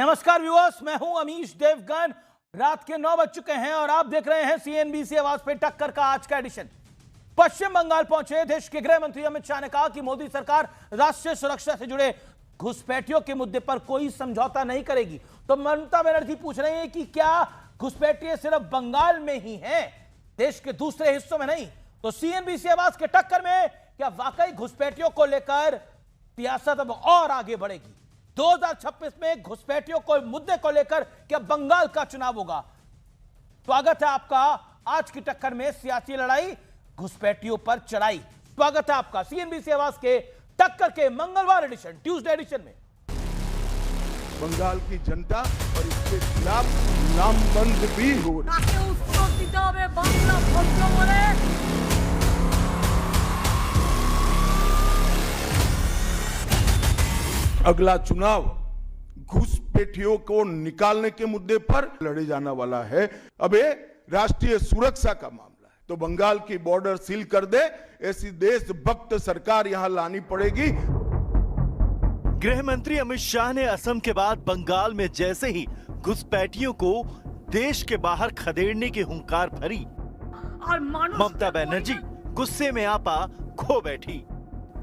नमस्कार व्यूअर्स, मैं हूं अमीश देवगन। रात के 9 बज चुके हैं और आप देख रहे हैं सीएनबीसी आवाज पे टक्कर का आज का एडिशन। पश्चिम बंगाल पहुंचे देश के गृह मंत्री अमित शाह ने कहा कि मोदी सरकार राष्ट्रीय सुरक्षा से जुड़े घुसपैठियों के मुद्दे पर कोई समझौता नहीं करेगी। तो ममता बनर्जी पूछ रही है कि क्या घुसपैठिए सिर्फ बंगाल में ही हैं, देश के दूसरे हिस्सों में नहीं? तो सीएनबीसी आवाज के टक्कर में क्या वाकई घुसपैठियों को लेकर सियासत अब और आगे बढ़ेगी? 2026 में घुसपैठियों को मुद्दे को लेकर क्या बंगाल का चुनाव होगा? स्वागत है आपका आज की टक्कर में सियासी लड़ाई, घुसपैठियों पर चढ़ाई। स्वागत है आपका सीएनबीसी आवाज के टक्कर के मंगलवार एडिशन, ट्यूसडे एडिशन में। बंगाल की जनता और इसके खिलाफ नामबंद भी हो अगला चुनाव घुसपैठियों को निकालने के मुद्दे पर लड़े जाने वाला है। अब ये राष्ट्रीय सुरक्षा का मामला है, तो बंगाल की बॉर्डर सील कर दे, ऐसी देशभक्त सरकार यहां लानी पड़ेगी। गृह मंत्री अमित शाह ने असम के बाद बंगाल में जैसे ही घुसपैठियों को देश के बाहर खदेड़ने की हुंकार भरी, ममता बनर्जी गुस्से में आपा खो बैठी।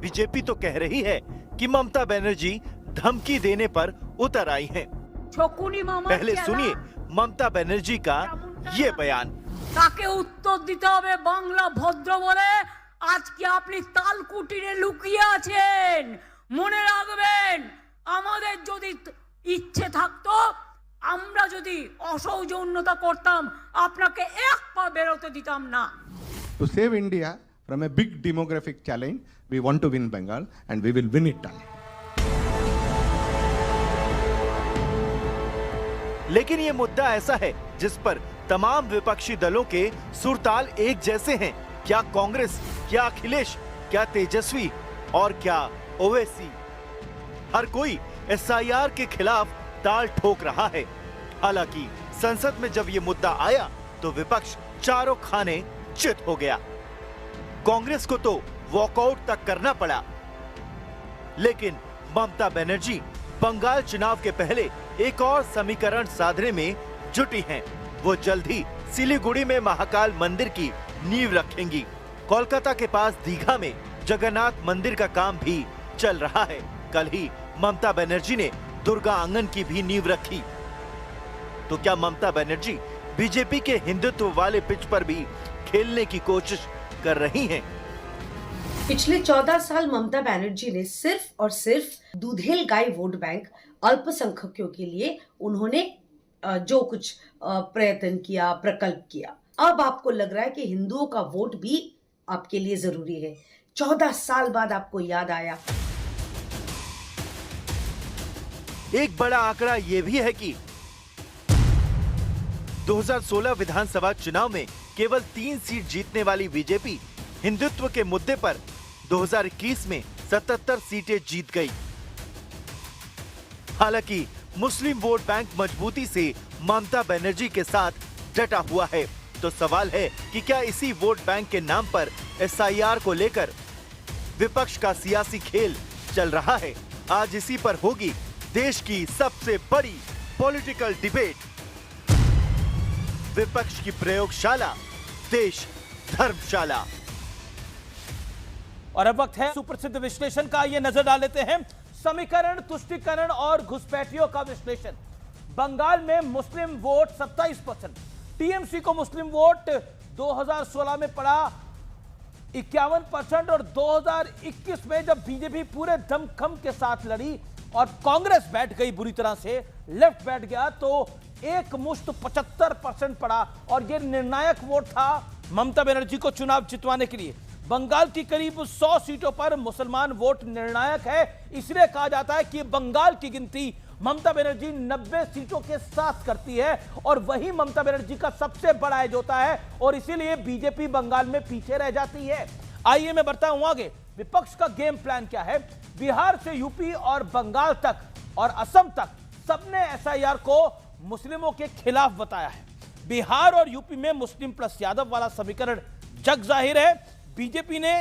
बीजेपी तो कह रही है कि ममता बनर्जी धमकी देने पर उतर आई हैं। पहले सुनिए ममता बनर्जी का ये बयान। তাকে উত্তর দিতে হবে বাংলা ভদ্র বলে আজকে আপনি তালকুটিরে লুকিয়ে আছেন। মনে রাখবেন, আমাদের যদি ইচ্ছে থাকতো, আমরা যদি অসৌজন্যতা করতাম, আপনাকে এক পা বেরোতে দিতাম না। To save India from a big demographic challenge, we want to win Bengal and we will win it done. लेकिन ये मुद्दा ऐसा है जिस पर तमाम विपक्षी दलों के सुरताल एक जैसे हैं। क्या कांग्रेस, क्या अखिलेश, क्या तेजस्वी और क्या ओवैसी, हर कोई एसआईआर के खिलाफ ताल ठोक रहा है। हालांकि संसद में जब ये मुद्दा आया तो विपक्ष चारों खाने चित हो गया। कांग्रेस को तो वॉकआउट तक करना पड़ा। लेकिन ममता बनर्जी बंगाल चुनाव के पहले एक और समीकरण साधने में जुटी हैं। वो जल्द ही सिलीगुड़ी में महाकाल मंदिर की नींव रखेंगी। कोलकाता के पास दीघा में जगन्नाथ मंदिर का काम भी चल रहा है। कल ही ममता बनर्जी ने दुर्गा आंगन की भी नींव रखी। तो क्या ममता बनर्जी बीजेपी के हिंदुत्व वाले पिच पर भी खेलने की कोशिश कर रही हैं? पिछले 14 साल ममता बनर्जी ने सिर्फ और सिर्फ दूधेल गाय वोट बैंक अल्पसंख्यकों के लिए उन्होंने जो कुछ प्रयत्न किया, प्रकल्प किया, अब आपको लग रहा है कि हिंदुओं का वोट भी आपके लिए जरूरी है। 14 साल बाद आपको याद आया। एक बड़ा आंकड़ा यह भी है कि 2016 विधानसभा चुनाव में केवल 3 सीट जीतने वाली बीजेपी हिंदुत्व के मुद्दे पर 2021 में 77 सीटें जीत गई। हालांकि मुस्लिम वोट बैंक मजबूती से ममता बनर्जी के साथ डटा हुआ है। तो सवाल है कि क्या इसी वोट बैंक के नाम पर एसआईआर को लेकर विपक्ष का सियासी खेल चल रहा है? आज इसी पर होगी देश की सबसे बड़ी पॉलिटिकल डिबेट। विपक्ष की प्रयोगशाला, देश धर्मशाला। और अब वक्त है सुप्रसिद्ध विश्लेषण का। ये नजर डाल लेते हैं समीकरण, तुष्टीकरण और घुसपैठियों का विश्लेषण। बंगाल में मुस्लिम वोट 27%, टीएमसी को मुस्लिम वोट 2016 में पड़ा 51% और 2021 में जब बीजेपी पूरे दमखम के साथ लड़ी और कांग्रेस बैठ गई बुरी तरह से, लेफ्ट बैठ गया, तो एक मुश्त 75% पड़ा और यह निर्णायक वोट था ममता बनर्जी को चुनाव जितवाने के लिए। बंगाल की करीब 100 सीटों पर मुसलमान वोट निर्णायक है। इसलिए कहा जाता है कि बंगाल की गिनती ममता बनर्जी 90 सीटों के साथ करती है और वही ममता बनर्जी का सबसे बड़ा एज होता है और इसीलिए बीजेपी बंगाल में पीछे रह जाती है। आइए मैं बढ़ता हूं आगे। विपक्ष का गेम प्लान क्या है? बिहार से यूपी और बंगाल तक और असम तक सबने एसआईआर को मुस्लिमों के खिलाफ बताया है। बिहार और यूपी में मुस्लिम प्लस यादव वाला समीकरण जग जाहिर है। बीजेपी ने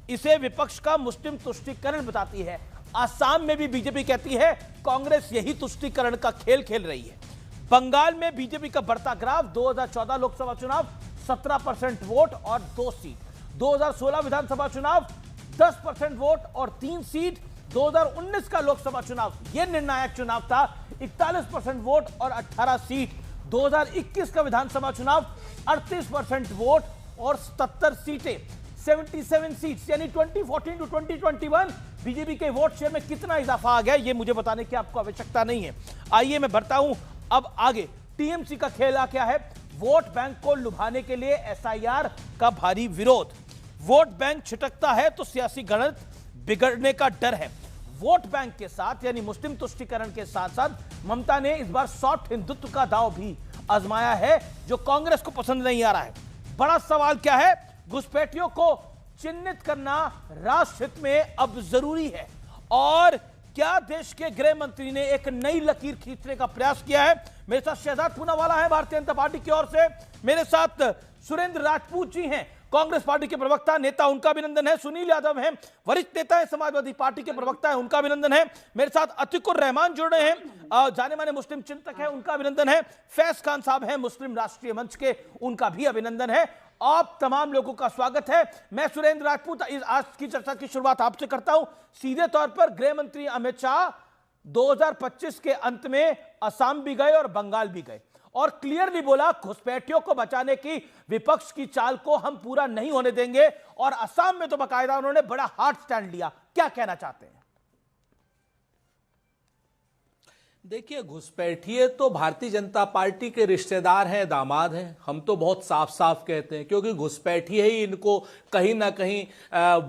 इसे विपक्ष का मुस्लिम तुष्टीकरण बताती है। असम में भी बीजेपी कहती है कांग्रेस यही तुष्टीकरण का खेल खेल रही है। बंगाल में बीजेपी का बढ़ता ग्राफ, 2014 लोकसभा चुनाव 17% वोट और 2 सीट, 2016 विधानसभा चुनाव 10% वोट और 3 सीट, 2019 का लोकसभा चुनाव यह निर्णायक चुनाव था, 41% वोट और 18 सीट, 2021 का विधानसभा चुनाव 38% वोट और 77 सीटें, 77 सीट्स, यानी 2014 टू 2021 बीजेपी के वोट शेयर में कितना इजाफा आ गया ये मुझे बताने की आपको आवश्यकता नहीं है। आइए मैं बढ़ता हूं अब आगे। टीएमसी का खेला क्या है? वोट बैंक को लुभाने के लिए एसआईआर का भारी विरोध। वोट बैंक छिटकता है तो सियासी गणित बिगड़ने का डर है। वोट बैंक के साथ यानी मुस्लिम तुष्टीकरण के साथ साथ ममता ने इस बार सॉफ्ट हिंदुत्व का दांव भी आजमाया है, जो कांग्रेस को पसंद नहीं आ रहा है। बड़ा सवाल क्या है? घुसपैठियों को चिन्हित करना राष्ट्र हित में अब जरूरी है, और क्या देश के गृह मंत्री ने एक नई लकीर खींचने का प्रयास किया है? मेरे साथ शहजाद पूनावाला है भारतीय जनता पार्टी की ओर से, मेरे साथ सुरेंद्र राजपूत जी हैं कांग्रेस पार्टी के प्रवक्ता नेता, उनका अभिनंदन है। सुनील यादव हैं वरिष्ठ नेता है समाजवादी पार्टी के प्रवक्ता है, उनका अभिनंदन है। मेरे साथ अतिकुर रहमान जुड़ रहे हैं, जाने माने मुस्लिम चिंतक है, उनका अभिनंदन है। फैज खान साहब हैं मुस्लिम राष्ट्रीय मंच के, उनका भी अभिनंदन है। आप तमाम लोगों का स्वागत है। मैं सुरेंद्र राजपूत आज की चर्चा की शुरुआत आपसे करता हूं। सीधे तौर पर गृह मंत्री अमित शाह 2025 के अंत में असम भी गए और बंगाल भी गए और क्लियरली बोला घुसपैठियों को बचाने की विपक्ष की चाल को हम पूरा नहीं होने देंगे, और असम में तो बाकायदा उन्होंने बड़ा हार्ड स्टैंड लिया। क्या कहना चाहते हैं? देखिए, घुसपैठिए तो भारतीय जनता पार्टी के रिश्तेदार हैं, दामाद हैं। हम तो बहुत साफ साफ कहते हैं, क्योंकि घुसपैठिए ही इनको कहीं ना कहीं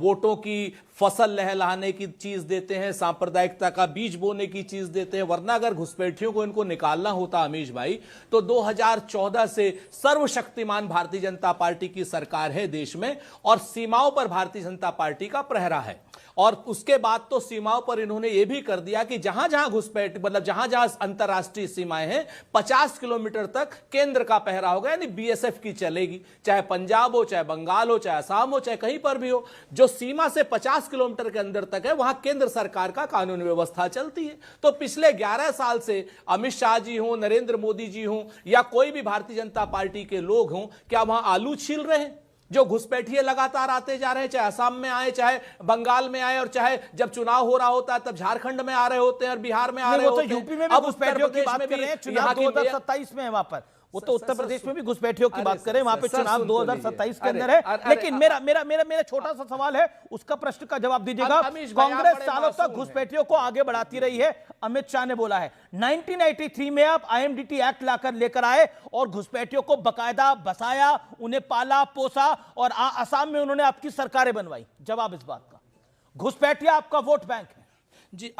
वोटों की फसल लहलाने की चीज देते हैं, सांप्रदायिकता का बीज बोने की चीज देते हैं। वरना अगर घुसपैठियों को इनको निकालना होता अमीश भाई, तो 2014 से सर्वशक्तिमान भारतीय जनता पार्टी की सरकार है देश में, और सीमाओं पर भारतीय जनता पार्टी का प्रहरा है। और उसके बाद तो सीमाओं पर इन्होंने यह भी कर दिया कि जहां जहां घुसपैठ मतलब जहां जहां अंतरराष्ट्रीय सीमाएं हैं 50 किलोमीटर तक केंद्र का पहरा होगा, यानी बीएसएफ की चलेगी। चाहे पंजाब हो, चाहे बंगाल हो, चाहे असम हो, चाहे कहीं पर भी हो, जो सीमा से 50 किलोमीटर के अंदर तक है वहां केंद्र सरकार का कानून व्यवस्था चलती है। तो पिछले 11 साल से अमित शाह जी हों, नरेंद्र मोदी जी हों, या कोई भी भारतीय जनता पार्टी के लोग हों, क्या वहां आलू छील रहे हैं? जो घुसपैठिए लगातार आते जा रहे हैं, चाहे असम में आए, चाहे बंगाल में आए, और चाहे जब चुनाव हो रहा होता है तब झारखंड में आ रहे होते हैं और बिहार में आ रहे होते हैं। यूपी में भी घुसपैठियों की बात कर रहे हैं, चुनाव 2027 में है वहां पर। वो तो उत्तर प्रदेश में भी घुसपैठियों की बात करें, वहां पे चुनाव 2027 के अंदर है। लेकिन मेरा छोटा सा सवाल है, उसका प्रश्न का जवाब दीजिएगा। कांग्रेस सालों तक घुसपैठियों को आगे बढ़ाती रही है। अमित शाह ने बोला है 1983 में आप आईएमडीटी एक्ट लाकर लेकर आए और घुसपैठियों को बकायदा बसाया, उन्हें पाला पोसा, और असम में उन्होंने आपकी सरकारें बनवाई। जवाब इस बात का, घुसपैठिया आपका वोट बैंक है। जी,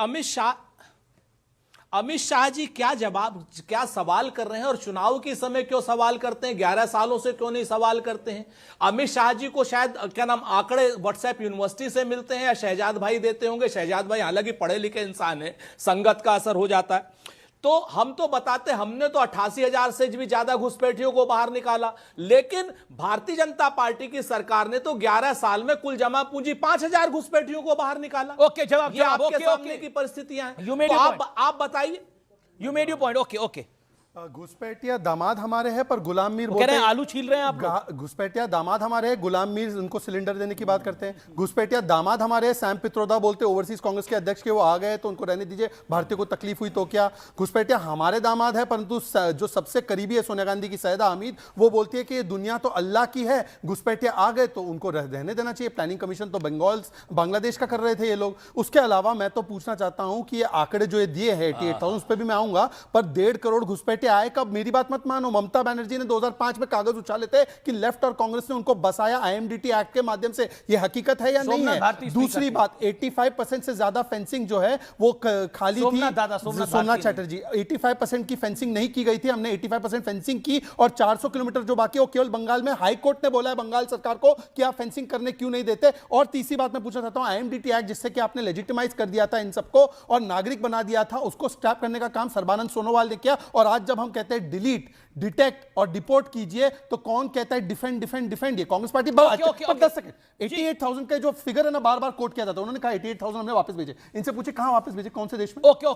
अमित शाह जी क्या सवाल कर रहे हैं, और चुनाव के समय क्यों सवाल करते हैं? 11 सालों से क्यों नहीं सवाल करते हैं? अमित शाह जी को शायद आंकड़े व्हाट्सएप यूनिवर्सिटी से मिलते हैं, या शहजाद भाई देते होंगे। शहजाद भाई हालांकि पढ़े लिखे इंसान है, संगत का असर हो जाता है। तो हम तो बताते, हमने तो 88,000 से भी ज्यादा घुसपैठियों को बाहर निकाला, लेकिन भारतीय जनता पार्टी की सरकार ने तो 11 साल में कुल जमा पूंजी 5,000 घुसपैठियों को बाहर निकाला। ओके, जवाब आपके सामने की परिस्थितियां हैं, तो आप बताइए। You made your point. Okay, घुसपैठिया दामाद हमारे हैं पर गुलाम मीर बोलते हैं आलू छील रहे हैं आप। घुसपैठिया दामाद हमारे हैं, गुलाम मीर उनको सिलेंडर देने की बात करते हैं। घुसपैठिया दामाद हमारे हैं, सैम पित्रोदा बोलते ओवरसीज कांग्रेस के अध्यक्ष के, वो आ गए तो उनको रहने दीजिए, भारतीय को तकलीफ हुई तो क्या। घुसपैठिया हमारे दामाद है, परंतु जो सबसे करीबी है सोनिया गांधी की, सैयदा हमीद, वो बोलती है कि ये दुनिया तो अल्लाह की है, घुसपैठिया आ गए तो उनको रहने देना चाहिए। प्लानिंग कमीशन तो बांग्लादेश का कर रहे थे ये लोग। उसके अलावा मैं तो पूछना चाहता हूं कि ये आंकड़े जो ये दिए हैं 88,000, उस पर भी मैं आऊंगा, पर 1.5 करोड़ घुसपैठिया आए कब? मेरी बात मत मानो। ममता बनर्जी ने 2005 में कागज उछाले थे कि लेफ्ट और कांग्रेस ने उनको बसाया आईएमडीटी एक्ट के माध्यम से। यह हकीकत है या नहीं है? दूसरी बात, 85% से ज्यादा फेंसिंग जो है वो खाली थी। सोमनाथ चैटर्जी, 85% की फेंसिंग नहीं की गई थी, हमने 85% फेंसिंग की, और 400 किलोमीटर जो बाकी है वो केवल बंगाल में। हाई कोर्ट ने बोला है बंगाल सरकार को कि आप फेंसिंग करने क्यों नहीं देते। और तीसरी बात मैं पूछना चाहता हूं, आईएमडीटी एक्ट जिससे कि आपने लेजिटिमाइज कर दिया था इन सबको और नागरिक बना दिया था, उसको स्क्रैप करने का काम सर्बानंद सोनोवाल ने किया, और आज जब जब हम कहते हैं डिलीट, डिटेक्ट और डिपोर्ट कीजिए, तो कौन कहता है डिफेंड डिफेंड डिफेंड? ये कांग्रेस पार्टी। ओके। 10 सेकंड, 88,000 का जो फिगर है ना, बार बार कोट किया जाता है, उन्होंने कहा 88,000 हमने वापस भेजे। इनसे पूछे कहां वापस भेजे, कौन से देश में? ओके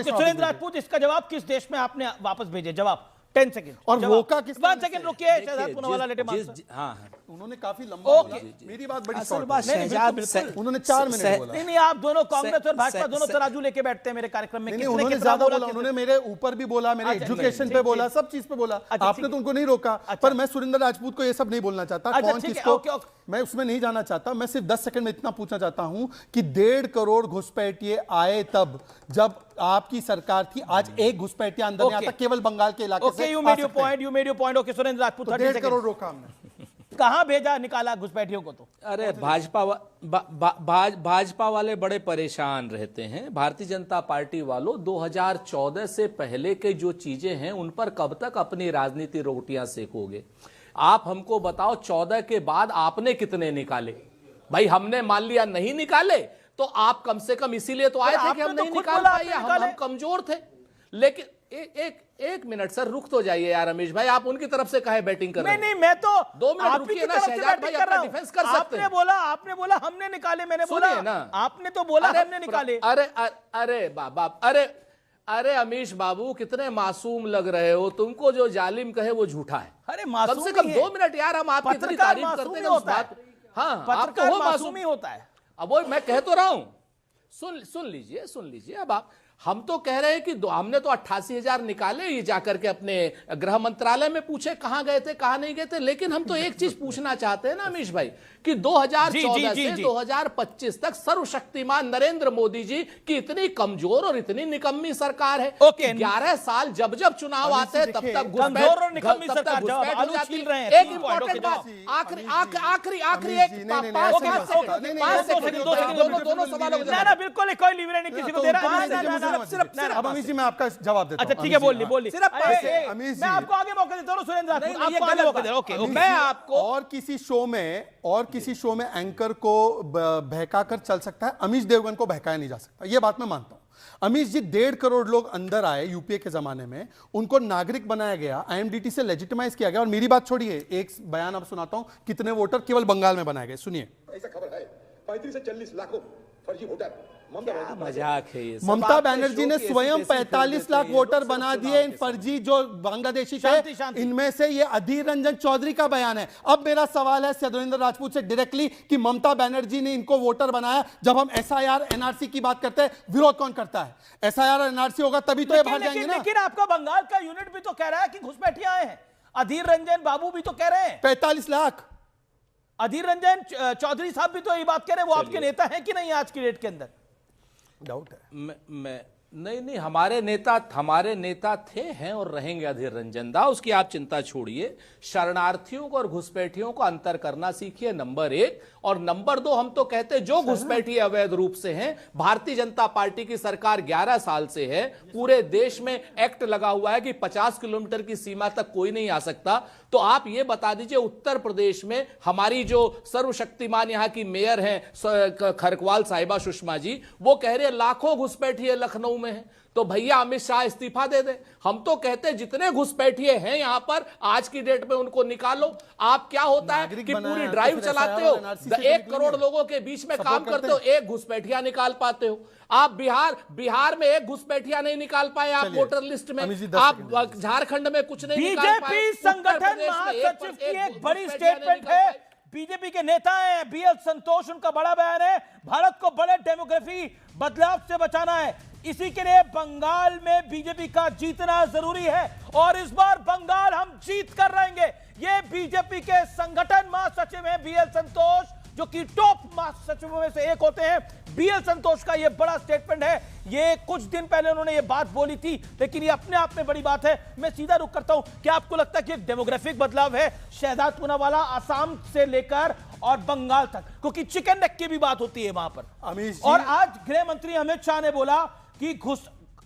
सुरेंद्र राजपूत, इसका जवाब किस देश में आपने वापस भेजे? जवाब 10 सेकंड। और वो का किस 1 सेकंड रुकिए, शहजाद पूनावाला लेटे मास्टर। हाँ, उन्होंने काफी लंबा बोला, मेरी बात बड़ी शॉर्ट है। उन्होंने 4 मिनट बोला। नहीं, आप दोनों कांग्रेस और भाजपा दोनों तराजू लेके बैठते हैं मेरे कार्यक्रम में। नहीं, उन्होंने ज्यादा बोला, उन्होंने मेरे ऊपर भी बोला, मेरे एजुकेशन पे बोला, सब चीज पे बोला। आपने तो उनको नहीं रोका। पर मैं सुरेंद्र राजपूत को ये सब नहीं बोलना चाहता, कौन किसको, मैं उसमें नहीं जाना चाहता। मैं सिर्फ 10 सेकंड में इतना पूछना चाहता हूं कि 1.5 करोड़ घुसपैठिए आए तब जब आपकी सरकार थी। आज एक घुसपैठिया अंदर नहीं आता, केवल बंगाल के इलाके से। You made your point. Okay Surendra Rajput, 1.5 crore रोका हमने। कहां भेजा, निकाला घुसपैठियों को? तो अरे भाजपा वाले बड़े परेशान रहते हैं। भारतीय जनता पार्टी वालों, 2014 से पहले के जो चीजें हैं उन पर कब तक अपनी राजनीति रोटियां सेकोगे? आप हमको बताओ, 14 के बाद आपने कितने निकाले? भाई हमने मान लिया नहीं निकाले, तो आप कम से कम इसीलिए तो आए थे कि हम नहीं निकाल पाए, हम कमजोर थे। लेकिन एक मिनट सर, रुक तो जाइए यार अमीश भाई, आप उनकी तरफ से काहे बैटिंग कर रहे हैं? नहीं, मैं तो 2 मिनट रुकिए ना, शहजाद भाई अपना डिफेंस कर सकते हैं। आपने बोला हमने निकाले, मैंने बोला ना, आपने तो बोला हमने निकाले। अरे बाबा, अरे अमीश बाबू, कितने मासूम लग रहे हो। तुमको जो जालिम कहे वो झूठा है। अरे कम से कम 2 मिनट यार, हम आपकी इतनी तारीफ करते हैं उस बात। हाँ, पत्रकार मासूम ही होता है। अब वो मैं कह तो रहा हूं, सुन लीजिए। अब आप, हम तो कह रहे हैं कि हमने तो 88,000 निकाले, ये जाकर के अपने गृह मंत्रालय में पूछे कहां गए थे कहां नहीं गए थे। लेकिन हम तो एक चीज पूछना चाहते हैं ना अमीश भाई, कि 2014 से 2025 तक सर्वशक्तिमान नरेंद्र मोदी जी की इतनी कमजोर और इतनी निकम्मी सरकार है। 11 साल जब चुनाव आते हैं तब तक कमजोर और निकम्मी सरकार रहे हैं। एक इंपॉर्टेंट बात, आखिरी दोनों सवालों ना, बिल्कुल कोई लीवरेज नहीं किसी को दे रहा है। अब अमीश जी मैं आपका जवाब देता हूं। अच्छा ठीक है, बोलिए। अमीश जी, मैं आपको आगे मौका देता हूं सुरेंद्र राजपूत, आपको आगे मौका दे रहा हूं। ओके, मैं आपको और किसी शो में एंकर को बहकाकर चल सकता है, अमीश देवगन को बहकाया नहीं जा सकता, यह बात मैं मानता हूं। अमीश जी, 1.5 करोड़ लोग अंदर आए यूपीए के जमाने में, उनको नागरिक बनाया गया, आईएमडीटी से लेजिटिमाइज किया गया। और मेरी बात छोड़िए, एक बयान अब सुनाता हूं, कितने वोटर केवल बंगाल में बनाए गए, सुनिए। ऐसा खबर है 35 से 40 लाखों फर्जी वोटर। मजाक है ये। ममता बनर्जी ने स्वयं 45 लाख वोटर बना दिए इन फर्जी जो बांग्लादेशी थे। इनमें से ये अधीर रंजन चौधरी का बयान है। अब मेरा सवाल है सुरेंद्र राजपूत से डायरेक्टली कि ममता बनर्जी ने इनको वोटर बनाया। जब हम एसआईआर एनआरसी की बात करते हैं, विरोध कौन करता है? एसआईआर एनआरसी होगा तभी तो ये बाहर जाएंगे ना। लेकिन आपका बंगाल का यूनिट भी तो कह रहा है कि घुसपैठिए आए हैं। अधीर रंजन बाबू भी तो कह रहे हैं 45 लाख। अधीर रंजन चौधरी साहब भी तो ये बात कह रहे हैं। वो आपके नेता हैं कि नहीं आज की डेट के अंदर? डाउट है। मैं नहीं, हमारे नेता थे, हैं और रहेंगे अधीर रंजन दा, उसकी आप चिंता छोड़िए। शरणार्थियों को और घुसपैठियों को अंतर करना सीखिए, नंबर 1। और नंबर 2, हम तो कहते हैं जो घुसपैठिए अवैध रूप से हैं, भारतीय जनता पार्टी की सरकार 11 साल से है, पूरे देश में एक्ट लगा हुआ है कि 50 किलोमीटर की सीमा तक कोई नहीं आ सकता। तो आप ये बता दीजिए, उत्तर प्रदेश में हमारी जो सर्वशक्तिमान यहां की मेयर हैं खरकवाल साहिबा सुषमा जी, वो कह रहे हैं लाखों घुसपैठिए लखनऊ में है। तो भैया अमित शाह इस्तीफा दे दे। हम तो कहते हैं जितने घुसपैठिए हैं यहां पर आज की डेट में उनको निकालो। आप क्या होता है कि पूरी ड्राइव चलाते हो, 1 करोड़ लोगों के बीच में काम करते हो, एक घुसपैठिया निकाल पाते हो। आप बिहार में एक घुसपैठिया नहीं निकाल पाए आप वोटर लिस्ट में। आप झारखंड में कुछ नहीं निकाल पाए। बीजेपी संगठन महासचिव की एक बड़ी स्टेटमेंट है। बीजेपी के नेता हैं बीएल संतोष, उनका बड़ा बयान है, भारत को बड़े डेमोग्राफी बदलाव से बचाना है। इसी के लिए बंगाल में बीजेपी का जीतना जरूरी है और इस बार बंगाल हम जीत कर रहेंगे। ये बीजेपी के संगठन महासचिव हैं बीएल संतोष, जो कि टॉप महासचिवों में से एक होते हैं। बीएल संतोष का ये बड़ा स्टेटमेंट है। ये कुछ दिन पहले उन्होंने ये बात बोली थी, लेकिन ये अपने आप में बड़ी बात है। मैं सीधा रुख करता हूं, क्या आपको लगता है कि एक डेमोग्राफिक बदलाव है शहजाद पूनावाला, आसाम से लेकर और बंगाल तक? क्योंकि चिकन नेक की भी बात होती है वहां पर। और आज गृह मंत्री अमित शाह ने बोला कि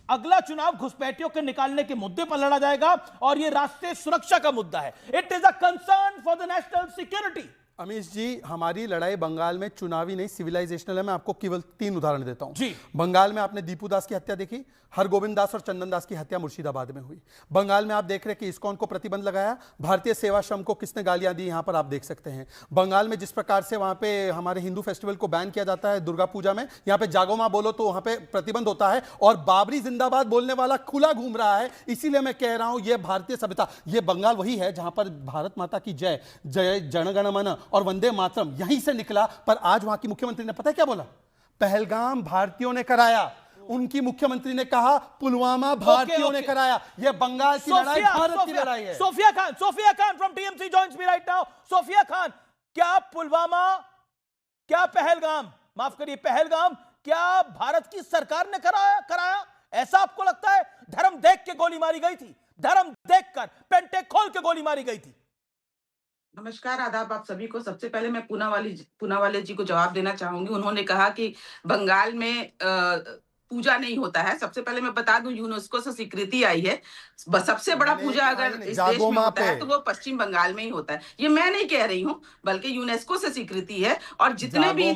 अगला चुनाव घुसपैठियों के निकालने के मुद्दे पर लड़ा जाएगा और यह राष्ट्रीय सुरक्षा का मुद्दा है। It is a concern for the national security. Amish ji, हमारी लड़ाई बंगाल में चुनावी नहीं सिविलाइजेशनल है। मैं आपको केवल 3 उदाहरण देता हूं। जी। बंगाल में आपने दीपू दास की हत्या देखी, हरगोविंद दास और चंदन दास की हत्या मुर्शिदाबाद में हुई। बंगाल में आप देख रहे हैं कि इस्कॉन को प्रतिबंध लगाया, भारतीय सेवाश्रम को किसने गालियां दी, यहां पर आप देख सकते हैं। बंगाल में जिस प्रकार से वहां पे हमारे हिंदू फेस्टिवल को बैन किया जाता है दुर्गा पूजा में, यहां पे जागो मां बोलो तो वहां पे प्रतिबंध होता है, और बाबरी जिंदाबाद बोलने वाला खुला घूम रहा है। इसीलिए मैं कह रहा हूं यह भारतीय सभ्यता, यह बंगाल वही है जहां पर भारत माता की जय जय जनगण मन और वंदे मातरम यहीं से निकला। पर आज वहां की मुख्यमंत्री ने पता है क्या बोला? पहलगाम भारतीयों ने कराया। उनकी मुख्यमंत्री ने कहा पुलवामा भारतीयों ने कराया। यह बंगाल की लड़ाई भारत की लड़ाई है। Sofia Khan from TMC joins me right now. Sofia Khan, क्या पुलवामा, क्या पहलगाम, माफ करिए पहलगाम, क्या भारत की सरकार ने कराया? ऐसा आपको लगता है? धर्म देख के गोली मारी गई थी, धर्म देखकर पेंटे खोल के गोली मारी गई थी। नमस्कार, आदाब आप सभी को। सबसे पहले मैं पूनावाले जी को जवाब देना चाहूंगी। उन्होंने कहा कि बंगाल में पूजा नहीं होता है। सबसे पहले मैं बता दूं, यूनेस्को से स्वीकृति आई है। सबसे बड़ा पूजा अगर इस देश में होता है तो वो पश्चिम बंगाल में ही होता है। ये मैं नहीं कह रही हूं, बल्कि यूनेस्को से स्वीकृति है। और जितने भी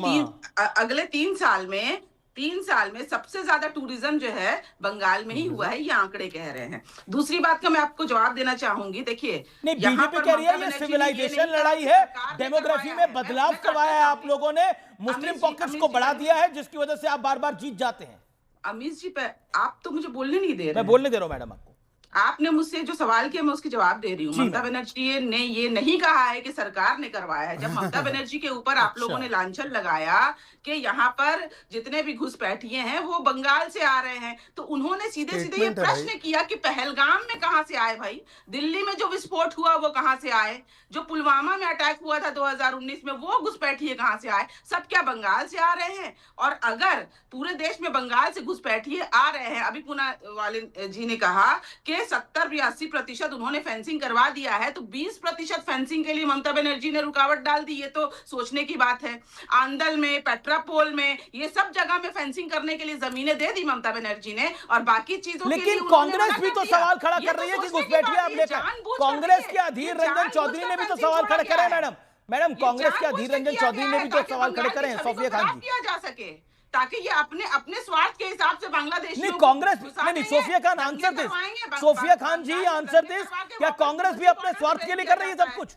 अगले 3 साल में सबसे ज्यादा टूरिज्म जो है बंगाल में ही हुआ है, ये आंकड़े कह रहे हैं। दूसरी बात का मैं आपको जवाब देना चाहूंगी। देखिए, बीजेपी कह रही है ये सिविलाइजेशन लड़ाई है, डेमोग्राफी में बदलाव करवाया है आप लोगों ने, मुस्लिम पॉकेट्स को बढ़ा दिया है, जिसकी वजह से आप बार बार जीत जाते हैं। अमीश जी, आप तो मुझे बोलने नहीं दे रहे। मैं बोलने दे रहा हूं मैडम आपको। आपने मुझसे जो सवाल किया मैं उसके जवाब दे रही हूँ। ममता बनर्जी ने ये नहीं कहा है कि सरकार ने करवाया है। जब ममता बनर्जी के ऊपर आप लोगों ने लांछन लगाया कि यहाँ पर जितने भी घुसपैठिए हैं वो बंगाल से आ रहे हैं, तो उन्होंने सीधे सीधे ये प्रश्न किया कि पहलगाम में कहां से आए भाई? दिल्ली में जो विस्फोट हुआ वो कहां से आए? जो पुलवामा में अटैक हुआ था 2019 में, वो घुसपैठिए कहां से आए? सब क्या बंगाल से आ रहे हैं? और अगर पूरे देश में बंगाल से घुसपैठिए आ रहे हैं, अभी पूनावाले जी ने कहा कि 70-80% उन्होंने फेंसिंग करवा दिया है, तो 20% फेंसिंग के लिए ममता बनर्जी ने रुकावट डाल दी। ये तो सोचने की बात है। आंदल में, पेट्रापोल में, ये सब जगह में फेंसिंग करने के लिए जमीनें दे दी ममता बनर्जी ने, और बाकी चीजों के लिए लेकिन कांग्रेस भी तो सवाल खड़ा कर रही है कि घुसपैठिए आप लेकर। कांग्रेस के अधीर रंजन चौधरी ने भी तो सवाल खड़े करे। मैडम कांग्रेस के अधीर रंजन चौधरी ने भी तो सवाल खड़े करे हैं सोफिया खान जी, किया जा सके ताकि ये अपने स्वार्थ के हिसाब से बांग्लादेश नहीं कांग्रेस नहीं। Sofia Khan answer this, Sofia Khan ji answer this, क्या कांग्रेस भी अपने स्वार्थ के लिए कर रही है सब कुछ?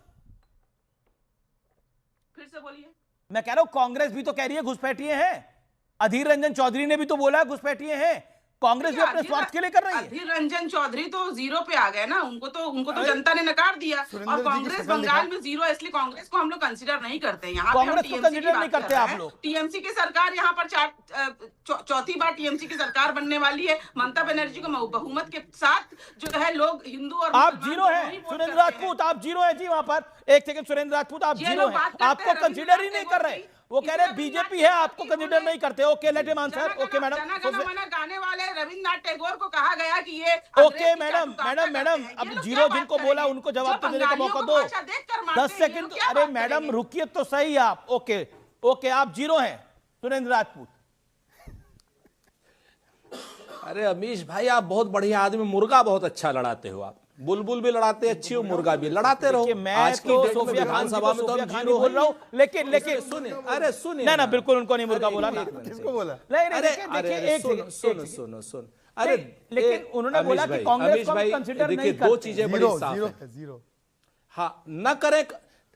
फिर से बोलिए। मैं कह रहा हूं कांग्रेस भी तो कह रही है घुसपैठिए हैं, अधीर रंजन चौधरी ने भी तो बोला है घुसपैठिए हैं, कांग्रेस भी अपने स्वार्थ के लिए कर रही है। अधीर रंजन चौधरी तो 0 पे आ गए ना, उनको तो जनता ने नकार दिया। और कांग्रेस बंगाल में 0 है, इसलिए कांग्रेस को हम लोग कंसीडर नहीं करते। यहाँ कांग्रेस को कंसीडर नहीं करते आप लोग। टीएमसी की सरकार यहाँ पर चौथी बार टीएमसी की सरकार बनने वाली है। ममता बनर्जी को बहुमत के साथ जो है लोग हिंदू और आप 0 है। सुरेंद्र राजपूत आप 0 है जी वहां पर। एक सेकंड सुरेंद्र राजपूत आप 0 है, आपको कंसीडर ही नहीं कर रहे। वो कह रहे हैं बीजेपी है, आपको कंसीडर नहीं करते। Okay let him answer. Okay madam. गाने वाले रविंद्रनाथ टैगोर को कहा गया कि ये ओके मैडम अब 0 जिनको बोला उनको जवाब तो देने का मौका दो। 10 सेकंड। अरे मैडम रुकिए तो सही आप। ओके आप 0 हैं सुरेंद्र राजपूत। अरे अमीश भाई आप बहुत बढ़िया आदमी, मुर्गा बहुत अच्छा लड़ाते हो आप। बुलबुल भी लड़ाते अच्छी हो, मुर्गा भी लड़ाते रहो। आज की विधानसभा में तो हम 0 बोल रहा हूं, लेकिन सुनिए। अरे सुनिए ना, बिल्कुल उनको नहीं मुर्गा बोला ना। किसको बोला? सुन अरे लेकिन उन्होंने बोला कि कांग्रेस को कंसीडर नहीं करते। 2 चीजें बड़ी साफ है। हाँ न करें,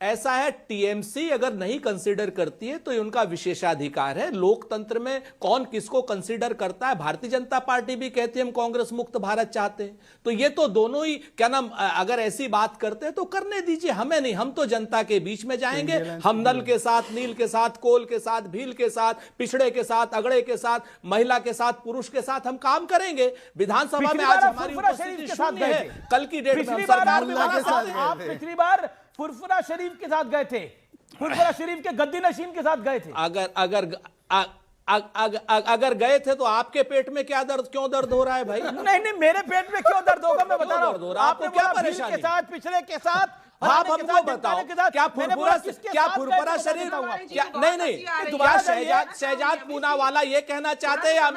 ऐसा है टीएमसी अगर नहीं कंसीडर करती है तो ये उनका विशेषाधिकार है। लोकतंत्र में कौन किसको कंसीडर करता है, भारतीय जनता पार्टी भी कहती है हम कांग्रेस मुक्त भारत चाहते हैं, तो ये तो दोनों ही क्या नाम अगर ऐसी बात करते हैं तो करने दीजिए, हमें नहीं। हम तो जनता के बीच में जाएंगे, हम नल के साथ, नील के साथ, कोल के साथ, भील के साथ, पिछड़े के साथ, अगड़े के साथ, महिला के साथ, पुरुष के साथ हम काम करेंगे। विधानसभा में आज हमारी उपस्थिति शून्य है। कल की डेट में आप पिछली बार फुरफुरा शरीफ के साथ गए थे, फुरफुरा शरीफ के गद्दी नशीन के साथ गए थे। अगर गए थे तो आपके पेट में क्या क्यों दर्द हो रहा है भाई? नहीं मेरे पेट में क्यों दर्द होगा, मैं बता रहा हूं। आपने क्या परेशानी के साथ, पिछड़े के साथ, आप हमको बताओ क्या फुरफुरा शरीफ क्या नहीं क्या शहजाद पूनावाला ये कहना चाहते हैं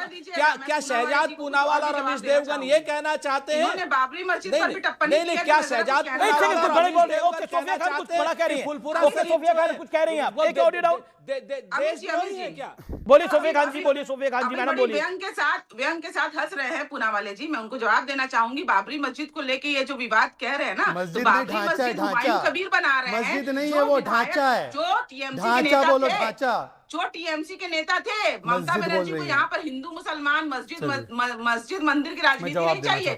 क्या शहजाद पूनावाला रमेश देवगन ये कहना चाहते हैं बाबरी मस्जिद पर भी टप्पा नहीं क्या शहजाद कुछ कह रही हैं आप? एक ऑडियो डाउन क्या बोलिए सोफिया खान जी, बोलिए सोफिया खान जी, मैडम बोलिए। व्यंग के साथ हंस रहे हैं पूनावाले जी, मैं उनको जवाब देना चाहूंगी। बाबरी मस्जिद को लेके ये जो विवाद कह रहे हैं ना, मस्जिद तो नहीं, बाबरी ढांचा है, मस्जिद हुमायूं कबीर बना रहे हैं। मस्जिद नहीं है वो, ढांचा है। जो टीएमसी के ढांचा नेता बोलो, थे, ढांचा। जो टीएमसी के नेता थे, ममता बनर्जी को यहाँ पर हिंदू मुसलमान मस्जिद मंदिर की राजनीति नहीं चाहिए।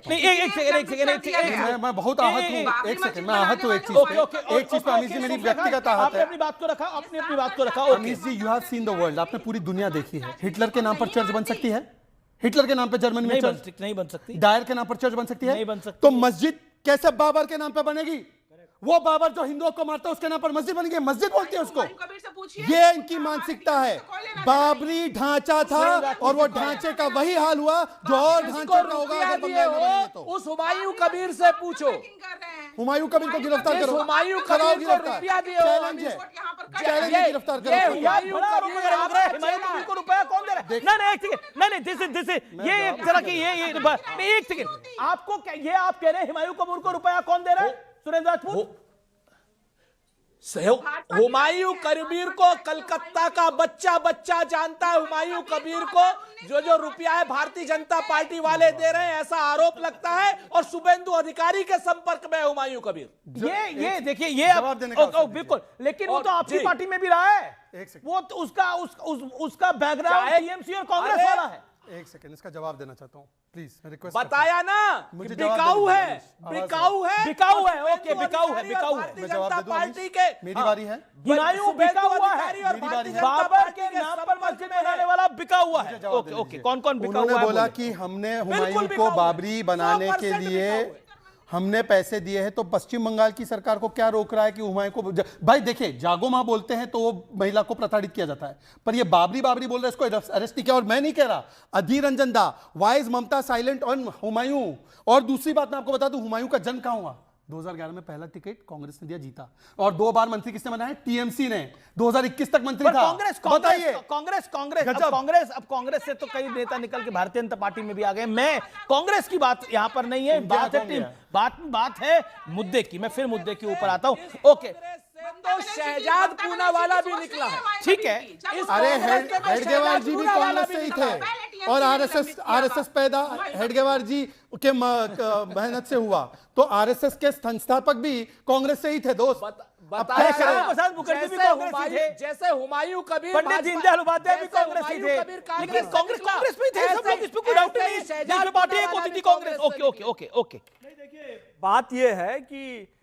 मैं बहुत आहत हूँ, एक सेकंड, मैं आहत हूँ एक चीज पे अमीश जी, मेरी व्यक्तिगत आहत है। अपनी बात को रखा, अपनी बात को रखा। Amish ji, you have seen the world, आपने पूरी दुनिया देखी है। हिटलर के नाम पर चर्च बन सकती है? हिटलर के नाम पर जर्मनी में चर्च नहीं बन सकती। डायर के नाम पर चर्च बन सकती है? नहीं बन सकती। तो मस्जिद कैसे बाबर के नाम पर बनेगी? वो बाबर जो हिंदुओं को मारता है उसके नाम पर मस्जिद बन गई, मस्जिद बोलती है उसको। ये इनकी मानसिकता है। बाबरी ढांचा था और वो ढांचे का वही हाल हुआ जो और ढांचे का होगा अगर बंगाल में बनेगा तो। उस हुमायूं कबीर से पूछो, हुमायूं कबीर को गिरफ्तार करो, हुमायूं कबीर को रुपया दिए, चैलेंज है, चैलेंज है, गिरफ्तार करो। हुमायूं कबीर को रुपया कौन दे रहा है? नहीं एक सेकंड, नहीं दिस ये एक तरह की ये एक सेकंड, आपको ये आप कह रहे हैं हुमायूं कबीर को रुपया कौन दे रहा है? सुरेंद्र राजपूत। हुमायूं कबीर को कलकत्ता का बच्चा जानता है। हुमायूं कबीर को जो रुपया है भारतीय जनता पार्टी वाले दे रहे हैं, ऐसा आरोप लगता है। और शुभेंदु अधिकारी के संपर्क में है हुमायूं कबीर। ये देखिए, ये बिल्कुल, लेकिन वो तो आपकी पार्टी में भी रहा है। वो तो उसका बैकग्राउंड टीएमसी और कांग्रेस वाला है। एक सेकंड, इसका जवाब देना चाहता हूँ प्लीज, मैं रिक्वेस्ट बताया ना, बिकाऊ है। ओके, बिकाऊ है। जनता पार्टी के मेरी बारी है। हुमायूं बिका हुआ है, बाबर के नाम पर मस्जिद बनाने वाला बिका हुआ है। ओके, कौन बिका हुआ है? उन्होंने बोला कि हमने हुमायूं को बाबरी बनाने के लिए हमने पैसे दिए हैं, तो पश्चिम बंगाल की सरकार को क्या रोक रहा है कि हुमायूं को भाई देखिए, जागो मां बोलते हैं तो वो महिला को प्रताड़ित किया जाता है, पर ये बाबरी बोल रहे हैं, इसको अरेस्ट नहीं किया। और मैं नहीं कह रहा, Adhir Ranjan da, why is Mamata silent on Humayun? और दूसरी बात मैं आपको बता दूं, हुमायूं का जन्म कहां हुआ? 2011 में पहला टिकट कांग्रेस ने दिया, जीता, और 2 बार मंत्री किसने बनाया? टीएमसी ने। 2021 तक मंत्री था। बताइए, कांग्रेस से तो कई नेता निकल के भारतीय जनता पार्टी में भी आ गए। मैं कांग्रेस की बात यहां पर नहीं है, बात है मुद्दे की। मैं फिर मुद्दे के ऊपर आता हूं। ओके, तो शहजाद पूनावाला भी निकला है, ठीक है। अरे हेडगेवार जी भी कांग्रेस से ही थे, और आरएसएस पैदा हेडगेवार जी के मेहनत से हुआ, तो आरएसएस के संस्थापक भी कांग्रेस से ही थे दोस्त। प्रसाद मुखर्जी भी कांग्रेस से थे, जैसे हुमायूं कबीर, पंडित दीनदयाल उपाध्याय भी कांग्रेस से थे, लेकिन कांग्रेस में थे सब लोग, इसमें कोई डाउट नहीं है। जिसमें पार्टी एक होती थी कांग्रेस। ओके। बात यह है कि